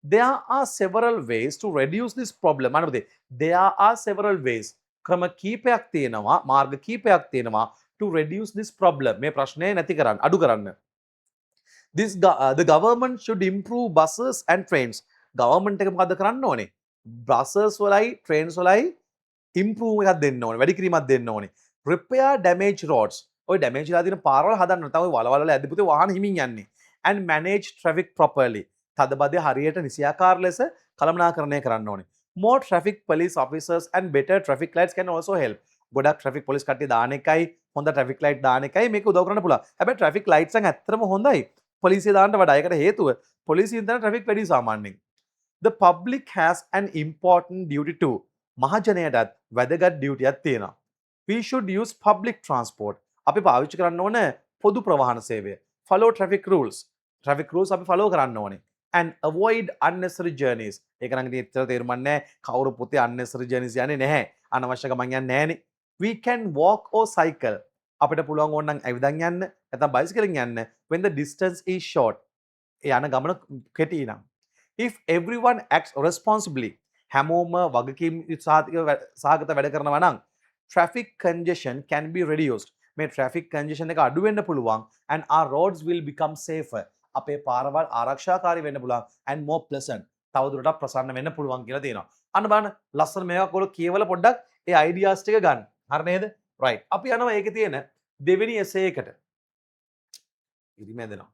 there are several ways to reduce this problem. අනුපතේ there are several ways. ක්‍රම කීපයක් තියෙනවා, මාර්ග කීපයක් තියෙනවා to reduce this problem. මේ ප්‍රශ්නේ නැති කරන්න, අඩු කරන්න. The government should improve buses and trains. government එක මොකද කරන්න ඕනේ? buses වලයි trains වලයි improve එකක් දෙන්න ඕනේ. වැඩි කිරීමක් දෙන්න ඕනේ. repair damaged roads. ඔය damage වෙලා තියෙන පාරවල් හදන්න නැත්නම් ඔය වලවල් වල ඇද්දි පුතේ වාහන හිමින් යන්නේ. and manage traffic properly. තදබදය හරියට නිසියාකාර ලෙස කළමනාකරණය කරන්න ඕනේ. more traffic police officers and better traffic lights can also help. ගොඩක් traffic police කට්ටිය දාන එකයි හොඳ traffic light දාන එකයි මේක උදව් කරන්න පුළුවන්. හැබැයි traffic lights එක ඇත්තටම හොඳයි. පොලිසිය දාන්න වඩා. ඒකට හේතුව පොලිසියෙන් තමයි traffic වැඩි සාමාන්‍යයෙන්. The public has an important duty too. මහජනයටත් වැදගත් duty එකක් තියෙනවා. We should use public transport. අපි පාවිච්චි කරන්න ඕන පොදු ප්‍රවාහන සේවය. Follow traffic rules. Traffic rules අපි follow කරන්න ඕනේ. And avoid unnecessary journeys. ඒක නම් ඉතින් ඇත්තට තේරුම් නැහැ. කවුරු පුතේ unnecessary journeys යන්නේ නැහැ. අනවශ්‍ය ගමන් යන්නේ නැහනේ. We can walk or cycle. අපිට පුළුවන් ඕන නම් ඇවිදන් යන්න නැත්නම් බයිසිකලෙන් යන්න when the distance is short. ඒ යන ගමන කෙටි නම්. If everyone acts responsibly. හැමෝම වගකීම් සහගත වැඩ කරනවා නම් traffic congestion can be reduced. මේ traffic congestion එක අඩු වෙන්න පුළුවන් and our roads will become safer. අපේ පාරවල් ආරක්ෂාකාරී වෙන්න පුළුවන් and more pleasant. තවදුරටත් ප්‍රසන්න වෙන්න පුළුවන් කියලා තියෙනවා. අන්න බලන්න ලස්සන මේවා ඔයගොල්ලෝ කියවල පොඩ්ඩක් ඒ ideas ටික ගන්න. හරි නේද? right. අපි යනවා ඒකේ තියෙන දෙවෙනි essay එකට. ඉරිමැදෙනවා.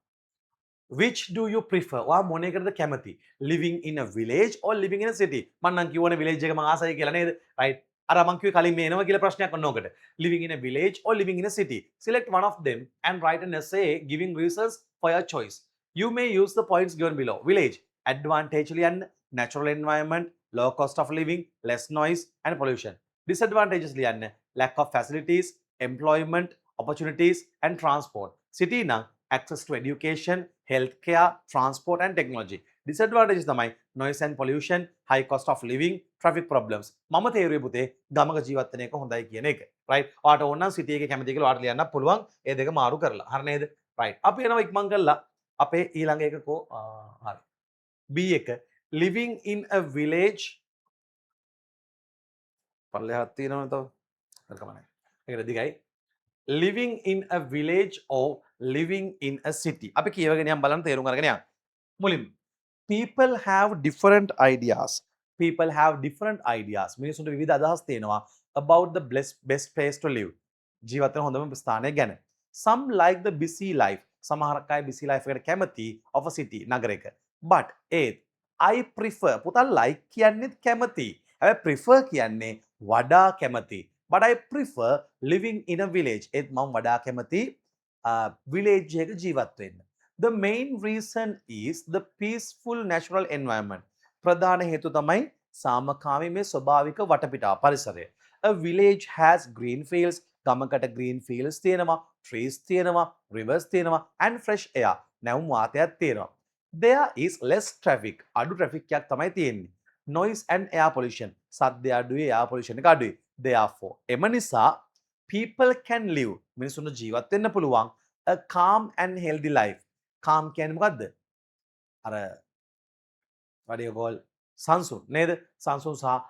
Which do you prefer? ඔයා මොන එකටද කැමති? Living in a village or living in a city? මම නම් කියවනේ village එක මම ආසයි කියලා නේද? right. අර මං කිව්වේ කලින් මේ එනවා කියලා ප්‍රශ්නයක් ඔන්න ඕකට. Living in a village or living in a city? Select one of them and write an essay giving reasons for your choice. You may use the points given below. Village, advantageous and natural environment, low cost of living, less noise and pollution. Disadvantages and lack of facilities, employment, opportunities and transport. City na access to education, healthcare, transport and technology. Disadvantages තමයි noise and pollution, high cost of living, traffic problems. මම තේරුවේ පුතේ ගමක ජීවත් වෙන එක හොඳයි කියන එක. right. ඔයාට ඕන නම් සිටි එකේ කැමති කියලා ඔයාට ලියන්න පුළුවන්. ඒ දෙක මාරු කරලා. හරි නේද? right. අපි යනවා ඉක්මන් කරලා අපේ ඊළඟ එක කෝ හරි. B එක living in a village පල්ලෙහාක් තියෙනවනේ තව. හරි කමන්නේ. ඒකට දිගයි. living in a village or living in a city. අපි කියවගෙන යම් බලන්න තේරුම් අරගෙන යන්න. මුලින්ම people have different ideas. People have different ideas. මිනිසුන්ට විවිධ අදහස් තියෙනවා about the best place to live. ජීවත් වෙන හොඳම ස්ථානය ගැන. Some like the busy life. සමහරක් අය busy life එකට කැමති of a city නගරයක. But I prefer. පුතා like කියන්නේත් කැමති. හැබැයි prefer කියන්නේ වඩා කැමති. But I prefer living in a village. ඒත් මම වඩා කැමති village එකක ජීවත් වෙන්න. The main reason is the peaceful natural environment. ප්‍රධාන හේතුව තමයි සාමකාමී මේ ස්වභාවික වටපිටාව පරිසරය. A village has green fields. ගමකට green fields තියෙනවා, trees තියෙනවා, rivers තියෙනවා and fresh air. නැවුම් වාතයක් තියෙනවා. There is less traffic. අඩු traffic එකක් තමයි තියෙන්නේ. Noise and air pollution. සද්ද අඩුයි, air pollution එක අඩුයි. Therefore, එම නිසා people can live. මිනිසුන්ට ජීවත් වෙන්න පුළුවන් a calm and healthy life. calm කියන්නේ මොකද්ද? අර what do you call සංසුන් නේද? සංසුන් සහ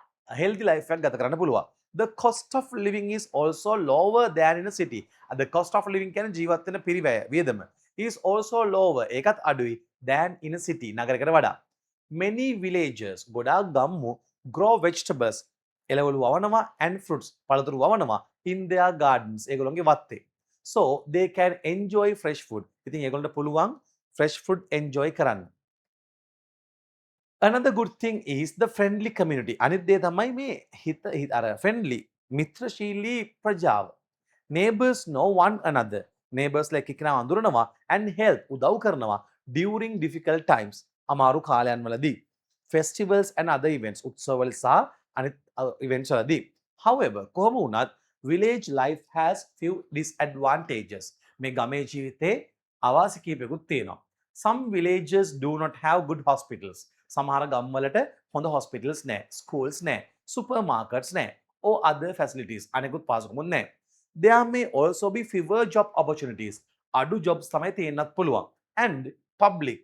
healthy life එකක් ගත කරන්න පුළුවන්. The cost of living is also lower than in a city. The cost of living කියන්නේ ජීවත් වෙන පිරිවැය වියදම is also lower. ඒකත් අඩුයි than in a city. නගරයකට වඩා. Many villagers ගොඩාක් ගම්මු grow vegetables. එළවලු වවනවා and fruits පළතුරු වවනවා in their gardens ඒගොල්ලෝගේ වත්තේ. So they can enjoy fresh food. ඉතින් ඒගොල්ලන්ට පුළුවන් fresh food enjoy කරන්න. Another good thing is the friendly community. අනිත් දේ තමයි මේ අර friendly මිත්‍රශීලී ප්‍රජාව. Neighbors know one another. Neighbors like එක්කෙනා අඳුරනවා and help උදව් කරනවා during difficult times. අමාරු කාලයන් වලදී. Festivals and other events උත්සවවල සහ අනිත් events වලදී. However, කොහොම වුණත් village life has few disadvantages. මේ ගමේ ජීවිතේ අවාසි කීපයකුත් තියෙනවා. Some villages do not have good hospitals. සමහර ගම්වලට හොඳ hospitals නැහැ, schools නැහැ, supermarkets නැහැ, or other facilities. අනෙකුත් පාසුකමුත් නැහැ. There may also be fewer job opportunities. අඩු jobs තමයි තියෙන්නත් පුළුවන්. And public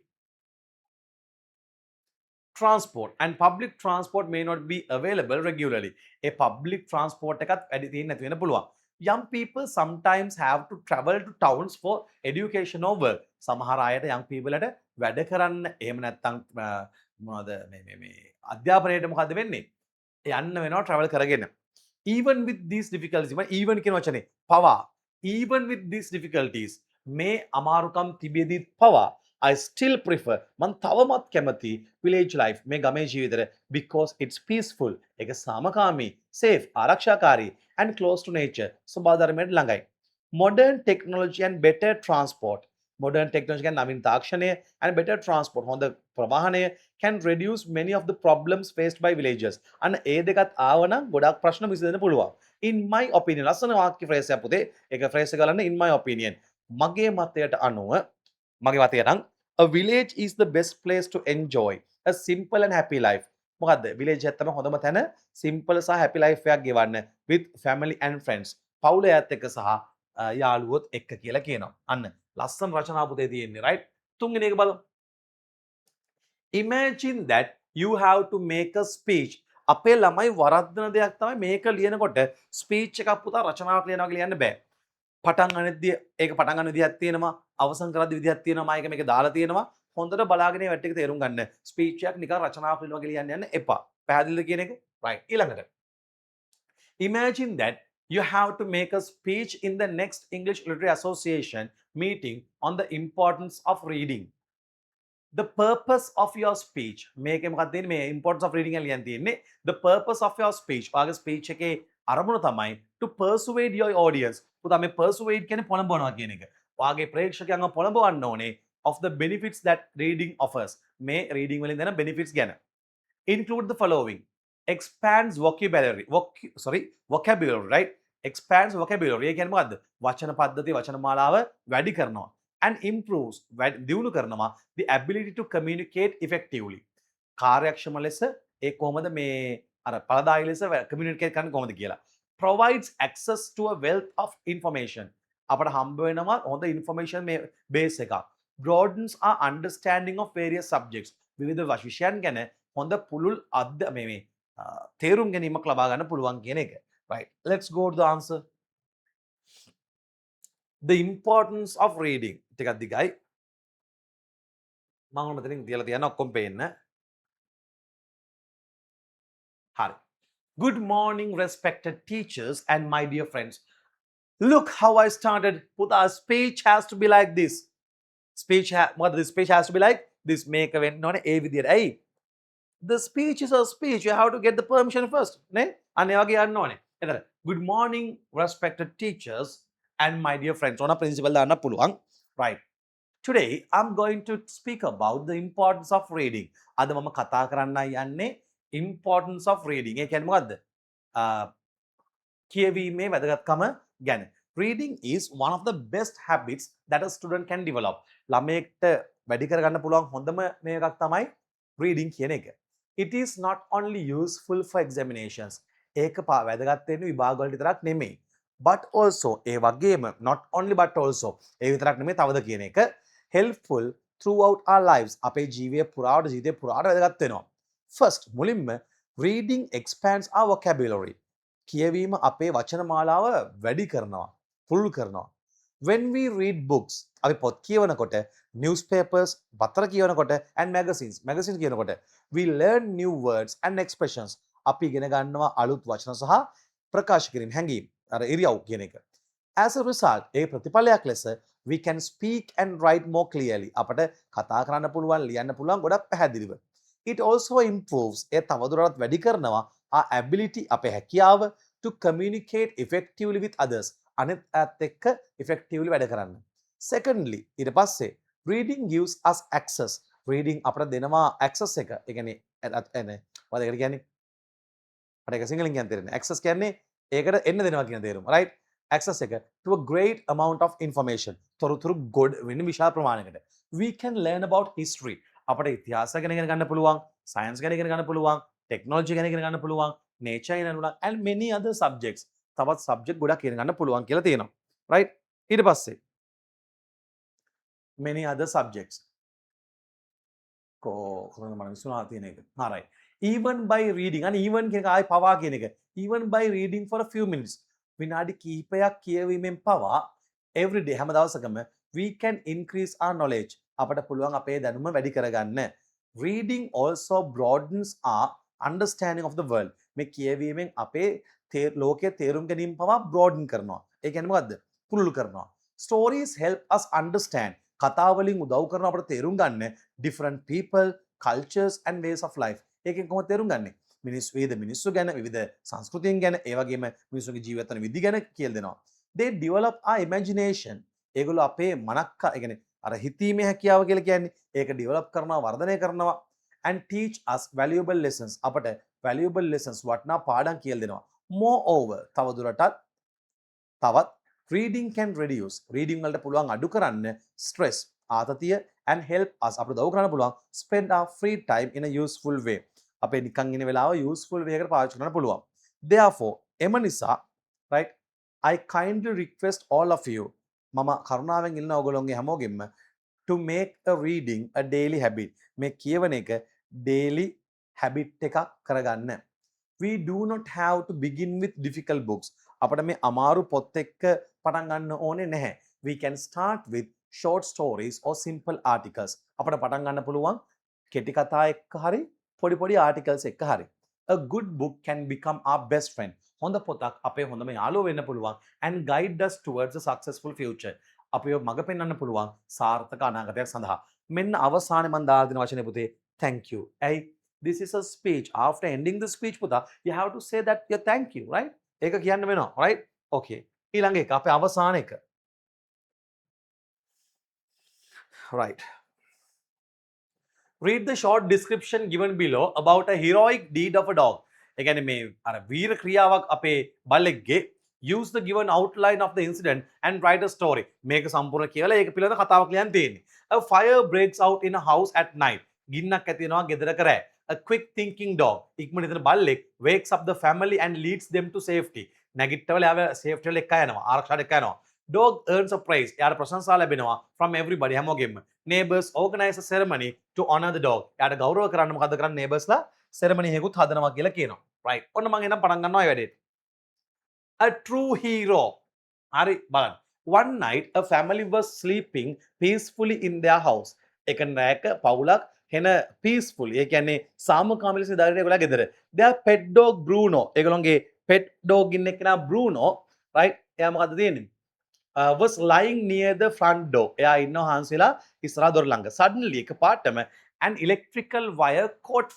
transport and public transport may not be available regularly. A public transport එකත් වැඩි තියෙන්නේ නැති වෙන්න පුළුවන්. Young people sometimes have to travel to towns for education or work. සමහර අයට young people ට වැඩ කරන්න එහෙම නැත්නම් මොනවද මේ අධ්‍යාපනයේට මොකද්ද වෙන්නේ? යන්න වෙනවා travel කරගෙන. Even with these difficulties, even කියන වචනේ පවා even with these difficulties මේ අමාරුකම් තිබෙදිත් පවා I still prefer මම තවමත් කැමති village life මේ ගමේ ජීවිතය because it's peaceful ඒක සාමකාමී safe ආරක්ෂාකාරී and close to nature ස්වභාව ධර්මයට ළඟයි. Modern technology and better transport modern technology කියන්නේ නවීන තාක්ෂණය and better transport හොඳ ප්‍රවාහනය can reduce many of the problems faced by villagers. අන්න ඒ දෙකත් ආවනම් ගොඩක් ප්‍රශ්න විසඳෙන්න පුළුවන්. In my opinion ලස්සන වාක්‍ය ෆ්‍රේස් එකක් පුතේ. ඒක ෆ්‍රේස් එක ගලන්න in my opinion. මගේ මතයට අනුව මගේ මතය නම් a village is the best place to enjoy a simple and happy life. මොකද්ද? village එක තමයි හොඳම තැන simple සහ happy life එකක් ගෙවන්න with family and friends. පවුලේ අයත් එක්ක සහ යාළුවොත් එක්ක කියලා කියනවා. අන්න ලස්සන රචනා පුතේ තියෙන්නේ right. තුන්වෙනි එක බලමු. Imagine that you have to make a speech. අපේ ළමයි වරද්දන දෙයක් තමයි මේක ලියනකොට ස්පීච් එකක් පුතා රචනාවක් ලියනවා කියලා ලියන්න බෑ. පටන් ගන්නදී ඒක පටන් ගන්න විදිහක් තියෙනවා, අවසන් කරද්දී විදිහක් තියෙනවා, මම මේක දාලා තියෙනවා. හොඳට බලාගෙන මේ වැට් එක තේරුම් ගන්න. ස්පීච් එකක් නිකන් රචනාවක් ලියනවා කියලා ලියන්න යන්න එපා. පැහැදිලිද කියන එක? right. ඊළඟට. Imagine that you have to make a speech in the next English Literary Association meeting on the importance of reading. The purpose of your speech මේකේ මොකක්ද තියෙන්නේ මේ importance of reading එක ලියන්න තියෙන්නේ the purpose of your speech ඔයාගේ speech එකේ අරමුණ තමයි to persuade your audience පුතා මේ persuade කියන්නේ පොළඹවනවා කියන එක ඔයාගේ ප්‍රේක්ෂකයන්ව පොළඹවන්න ඕනේ of the benefits that reading offers මේ reading වලින් දෙන benefits ගැන include the following expands vocabulary right expands vocabulary ඒ කියන්නේ මොකද්ද වචන පද්ධති වචන මාලාව වැඩි කරනවා and improves දියුණු කරනවා the ability to communicate effectively කාර්යක්ෂම ලෙස ඒ කොහොමද මේ අර පළදායි ලෙස communicate කරන්න කොහොමද කියලා provides access to a wealth of information අපට හම්බ වෙනවා හොඳ information මේ base එකක් broadens our understanding of various subjects විවිධ විෂයන් ගැන හොඳ පුළුල් මේ තේරුම් ගැනීමක් ලබා ගන්න පුළුවන් කියන එක right let's go to the answer. The importance of reading ටිකක් දිගයි මම මෙතනින් තියලා තියන්න ඔක්කොම පේන්න හරි good morning respected teachers and my dear friends look how I started put our speech has to be like this what the speech has to be like this මේක වෙන්න ඕනේ ඒ විදියට ඇයි the speech is a speech you have to get the permission first නේ අනේ වගේ යන්න ඕනේ එතන good morning respected teachers and my dear friends on a principle දාන්න පුළුවන් right today I'm going to speak about the importance of reading අද මම කතා කරන්නයි යන්නේ importance of reading ඒ කියන්නේ මොකද්ද කියවීමේ වැදගත්කම ගැන reading is one of the best habits that a student can develop ළමයෙක්ට වැඩි කරගන්න පුළුවන් හොඳම මේකක් තමයි reading කියන එක it is not only useful for examinations ඒක වැදගත් වෙන්නේ විභාග වලට විතරක් නෙමෙයි but also ඒ වගේම not only but also ඒ විතරක් නෙමෙයි තවද කියන එක helpful throughout our lives අපේ ජීවිතේ පුරාවට වැදගත් වෙනවා first මුලින්ම reading expands our vocabulary කියවීම අපේ වචන මාලාව වැඩි කරනවා පුළුල් කරනවා when we read books අපි පොත් කියවනකොට newspapers පත්‍ර කියවනකොට and magazines කියනකොට we learn new words and expressions අපි ඉගෙන ගන්නවා අලුත් වචන සහ ප්‍රකාශ කිරීම හැඟීම් අර ඉරියව් කියන එක. As a result, ඒ ප්‍රතිඵලයක් ලෙස we can speak and write more clearly. අපට කතා කරන්න පුළුවන්, ලියන්න පුළුවන් ගොඩක් පැහැදිලිව. It also improves ඒ තවදුරටත් වැඩි කරනවා our ability අපේ හැකියාව to communicate effectively with others. අනිත් අයත් එක්ක effectively වැඩ කරන්න. Secondly, ඊට පස්සේ reading gives us access. Reading අපට දෙනවා access එක. ඒ කියන්නේ මොකද ඒකට කියන්නේ? මට ඒක සිංහලෙන් කියන්න තේරෙන්නේ. access කියන්නේ ඒකට එන්න දෙනවා කියන තේරුම. right? access එක to a great amount of information. තොරතුරු ගොඩ වෙන විශාල ප්‍රමාණයකට. We can learn about history. අපට ඉතිහාසය ගැන ඉගෙන ගන්න පුළුවන්, science ගැන ඉගෙන ගන්න පුළුවන්, technology ගැන ඉගෙන ගන්න පුළුවන්, nature ගැන ඉගෙන ගන්න and many other subjects. තවත් subject ගොඩක් ඉගෙන ගන්න පුළුවන් කියලා තියෙනවා. right? ඊට පස්සේ many other subjects. කොහොමද මම විශ්වාස තියෙන එක. හරි. Even by reading and even කියන එක ආයි පවා කියන එක. Even by reading for a few minutes. විනාඩි කිහිපයක් කියවීමෙන් පවා every day හැම දවසකම we can increase our knowledge. අපට පුළුවන් අපේ දැනුම වැඩි කරගන්න. Reading also broadens our understanding of the world. මේ කියවීමෙන් අපේ ලෝකයේ තේරුම් ගැනීම පවා broaden කරනවා. ඒ කියන්නේ මොකද්ද? පුළුල් කරනවා. Stories help us understand. කතා වලින් උදව් කරනවා අපට තේරුම් ගන්න different people, cultures and ways of life. ඒකෙන් කොහොමද තේරුම් ගන්නේ? මිනිස්සු ගැන විවිධ සංස්කෘතියන් ගැන ඒ වගේම මිනිස්සුගේ ජීවත් වෙන විදි ගැන කියලා දෙනවා. They develop our imagination. ඒගොල්ලෝ අපේ මනක්ක ඒ කියන්නේ අර හිතීමේ හැකියාව කියලා කියන්නේ ඒක develop කරනවා වර්ධනය කරනවා and teach us valuable lessons. අපට valuable lessons වටිනා පාඩම් කියලා දෙනවා. Moreover තවත් reading can reduce. reading වලට පුළුවන් අඩු කරන්න stress ආතතිය and help us අපිට උදව් කරන්න පුළුවන් spend our free time in a useful way. අපේ නිකන් ඉන්න වෙලාව useful way එකට පාවිච්චි කරන්න පුළුවන්. Therefore එම නිසා right I kindly request all of you මම කරුණාවෙන් ඉල්ලන ඔයගොල්ලෝගේ හැමෝගෙම to make a reading a daily habit. මේ කියවන එක daily habit එකක් කරගන්න. We do not have to begin with difficult books. අපිට මේ අමාරු පොත් එක්ක පටන් ගන්න ඕනේ නැහැ. We can start with short stories or simple articles. අපිට පටන් ගන්න පුළුවන් කෙටි කතා එක්ක හරි පොඩි articles එක්ක හරි. A good book can become our best friend. හොඳ පොතක් අපේ හොඳම යාළුවා වෙන්න පුළුවන් and guide us towards a successful future. අපිව මඟ පෙන්වන්න පුළුවන් සාර්ථක අනාගතයක් සඳහා. මෙන්න අවසානයේ මම දාලා දෙන වචනේ පුතේ thank you. This is a speech. After ending the speech පුතා you have to say that you thank you, right? ඒක කියන්න වෙනවා, right? Okay. ඊළඟ එක අපේ අවසාන එක. Right. Read the short description given below about a heroic deed of a dog. ඒ කියන්නේ මේ අර වීර ක්‍රියාවක් අපේ බල්ලෙක්ගේ use the given outline of the incident and write a story. මේක සම්පූර්ණ කියලා ඒක පිළිබඳ කතාවක් ලියන්න තියෙන්නේ. A fire breaks out in a house at night. ගින්නක් ඇති වෙනවා ගෙදරක රෑ. A quick thinking dog. ඉක්මනට හිතන බල්ලෙක් wakes up the family and leads them to safety. නැගිට්ටවල යාව safety වල එක්ක යනවා. ආරක්ෂාවට එක්ක යනවා. Dog earns a praise. එයාට ප්‍රශංසා ලැබෙනවා from everybody හැමෝගෙම. Neighbors organize a ceremony to honor the dog. එයාට ගෞරව කරන්න මොකද කරන්නේ neighborsලා ceremony එකකුත් හදනවා කියලා කියනවා. right. ඔන්න මම එනම් පටන් ගන්නවා ඒ වැඩේට. A true hero. හරි බලන්න. One night a family was sleeping peacefully in their house. එක රැයක පවුලක් හෙන peacefully. ඒ කියන්නේ සාමකාමී ලෙස ඉඳගෙන ඒගොල්ලෝ ගෙදර. Their pet dog Bruno. ඒගොල්ලෝගේ pet dog ඉන්න කෙනා Bruno, right? එයා මොකද්ද තියෙන්නේ? Was lying near the front door. එයා ඉන්නවා හාන්සිලා ඉස්සරහා දොර ළඟ. Suddenly එකපාරටම an electrical wire caught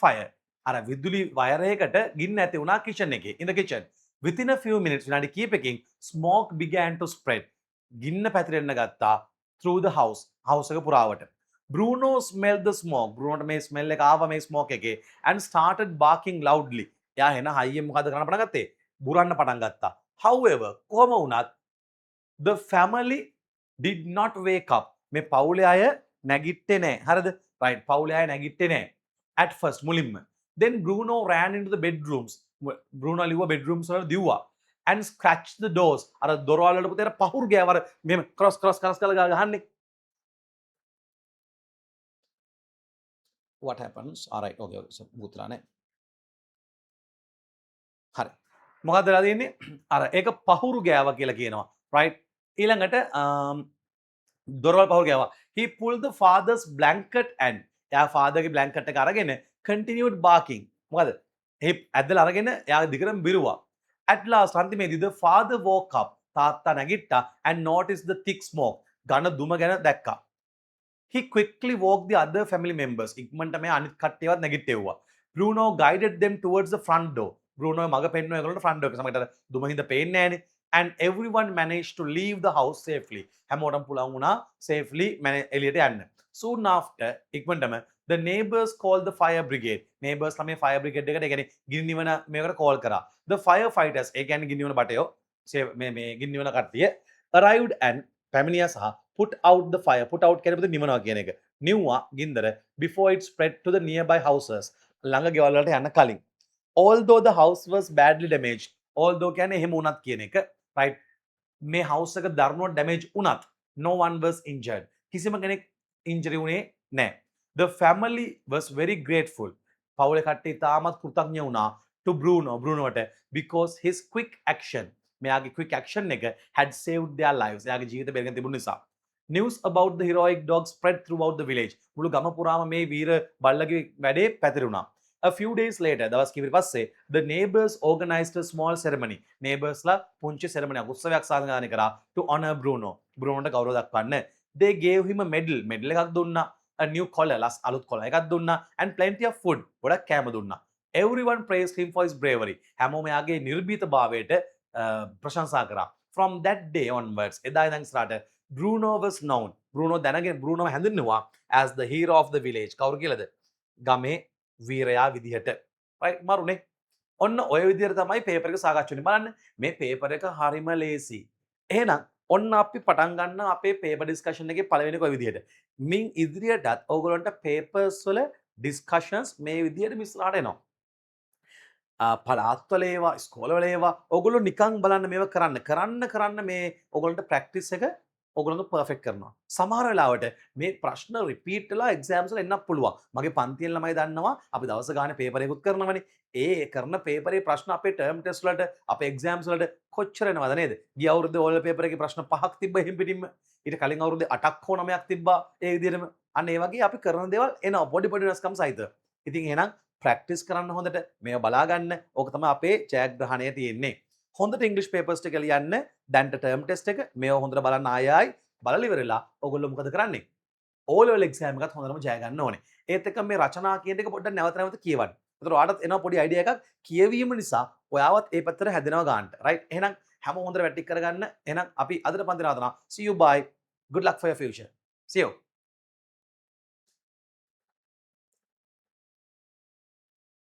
fire. අර විදුලි වයර් එකකට ගින්න ඇති වුණා kitchen එකේ. In the kitchen. Within a few minutes විනාඩි කිහිපකින් smoke began to spread. ගින්න පැතිරෙන්න ගත්තා through the house. house එක පුරාවට. Bruno smelled the smoke. Brunoට මේ smell එක ආවා මේ smoke එකේ and started barking loudly. එයා එන හයියෙන් මොකද කරන්න පටන් ගත්තේ? බුරන්න පටන් ගත්තා. However, කොහොම වුණත් the family did not wake up. මේ පවුලේ අය නැගිට්ටේ නැහැ. හරිද? right. පවුලේ අය නැගිට්ටේ නැහැ. At first මුලින්ම. Then Bruno ran into the bedrooms. Bruno ලිව්ව bedrooms වල දිව්වා. And scratched the doors. අර දොරවල් වලට පුතේ පහුරු ගෑව අර මෙහෙම cross කරලා ගහන්නේ. What happens? All right. Okay. So මුත්‍රානේ. හරි. මොකක්ද වෙලා තියෙන්නේ? අර ඒක පහුරු ගෑවා කියලා කියනවා. right? ඊළඟට දොරවල් පහුරු ගෑවා. He pulled the father's blanket and එයා father ගේ blanket එක අරගෙන continued barking. මොකද? ඒ ඇදලා අරගෙන එයා දිගටම බිරුවා. At last අන්තිමේදී the father woke up. තාත්තා නැගිට්ටා and noticed the thick smoke. ඝන දුම ගැන දැක්කා. He quickly woke the other family members. ඉක්මනට මේ අනිත් කට්ටියවත් නැගිට්ටෙව්වා. Bruno guided them towards the front door. Bruno මග පෙන්නුවා ඒගොල්ලන්ට front door එක. සමහරට දුම හින්දා පේන්නේ නැහනේ. And everyone managed to leave the house safely. හැමෝටම පුළුවන් වුණා safely එළියට යන්න. Soon after ඉක්මනටම the neighbors called the fire brigade. Neighbors ළමයි fire brigade එකට ඒ කියන්නේ ගිනි නිවන මේකට call කරා. The firefighters ඒ කියන්නේ ගිනි නිවන බටයෝ මේ ගිනි නිවන කට්ටිය arrived and පැමිණියා සහ put out the fire. Put out කියන්නේ නිවනවා කියන එක. නිව්වා ගින්දර before it spread to the nearby houses. ළඟ ගෙවල් වලට යන්න කලින්. Although the house was badly damaged. Although කියන්නේ එහෙම වුණත් කියන එක. Right. මේ house එක දරුණුව damage වුණත් no one was injured. කිසිම කෙනෙක් injury වුණේ නැහැ. The family was very grateful. පවුලේ කට්ටිය තාමත් කෘතඥ වුණා to Brunoට because his quick action මෙයාගේ quick action එක had saved their lives. එයාගේ ජීවිත බෙරගෙන තිබුණ නිසා. News about the heroic dog spread throughout the village. මුළු ගම පුරාම මේ වීර බල්ලගේ වැඩේ පැතිරුණා. A few days later, දවස් කිහිපෙ පස්සේ the neighbors organized a small ceremony. Neighbors ලා පුංචි ceremony උත්සවයක් සාධාරණ කරා to honor Bruno. Brunoට ගෞරව දක්වන්න. They gave him a medal. medal එකක් දුන්නා. A new collar. අලුත් collar එකක් දුන්නා. And plenty of food. ගොඩක් කෑම දුන්නා. Everyone praised him for his bravery. හැමෝම එයාගේ නිර්භීතභාවයට ප්‍රශංසා කරා. From that day onwards, එදා ඉඳන් ඉස්සරහට Bruno was known. Bruno හැඳින්වුවා as the hero of the village. කවුරු කියලාද? ගමේ වීරයා විදිහට. right මරුනේ. ඔන්න ඔය විදිහට තමයි පේපර් එක සාකච්ඡා වෙන්නේ. බලන්න මේ පේපර් එක හරිම ලේසි. එහෙනම් ඔන්න අපි පටන් ගන්න අපේ පේපර් ඩිස්කෂන් එකේ පළවෙනි කොයි විදිහට. මින් ඉදිරියටත් ඕගොල්ලන්ට පේපර්ස් වල ඩිස්කෂන්ස් මේ විදිහට මිස්ලාට එනවා. පළාත්වල ඒවා ඉස්කෝලවල ඒවා ඔයගොල්ලෝ නිකන් බලන්න මේව කරන්න මේ ඔයගොල්ලන්ට ප්‍රැක්ටිස් එක ඔයගොල්ලෝ පර්ෆෙක්ට් කරනවා. සමහර වෙලාවට මේ ප්‍රශ්න රිපීට් වෙලා එක්සෑම්ස් වල එන්නත් පුළුවන්. මගේ පන්තියේ ළමයි දන්නවා අපි දවස් ගානේ පේපර් එකකුත් කරනවනේ. ඒ කරන පේපරේ ප්‍රශ්න අපේ ටර්ම් ටෙස්ට් වලට අපේ එක්සෑම්ස් වලට කොච්චර එනවද නේද? ගිය අවුරුද්දේ ඕල් පේපර් එකේ ප්‍රශ්න 5ක් තිබ්බ එහෙම් පිටින්ම. ඊට කලින් අවුරුද්දේ 8ක් හෝ 9ක් තිබ්බා ඒ විදිහටම. අන්න ඒ වගේ අපි කරන දේවල් එනවා පොඩි වෙනස්කම් සහිතව. ඉතින් එහෙනම් ප්‍රැක්ටිස් කරන්න හොඳට මේව බලා ගන්න. ඕක තමයි අපේ ජයග්‍රහණය තියෙන්නේ. හොඳට ඉංග්‍රීසි පේපර්ස් ටික ලියන්න. දැන්ට ටර්ම් ටෙස්ට් එක මේව හොඳට බලන්න ආයෙයි බලලා ඉවරලා ඔයගොල්ලෝ මොකද කරන්නේ? O level exam එකත් හොඳටම ජය ගන්න ඕනේ. ඒත් එක්ක මේ රචනා කියන එක පොඩ්ඩක් නැවත කියවන්න. ඒතර ඔයාලට එනවා පොඩි අයිඩියා එකක් කියවීම නිසා ඔයාවත් ඒ පැත්තට හැදෙනවා ගන්නට. right? එහෙනම් හැම හොඳට වැටික් කරගන්න. එහෙනම් අපි අදට පන්ති නවතනවා. See you bye. Good luck for your future. See you.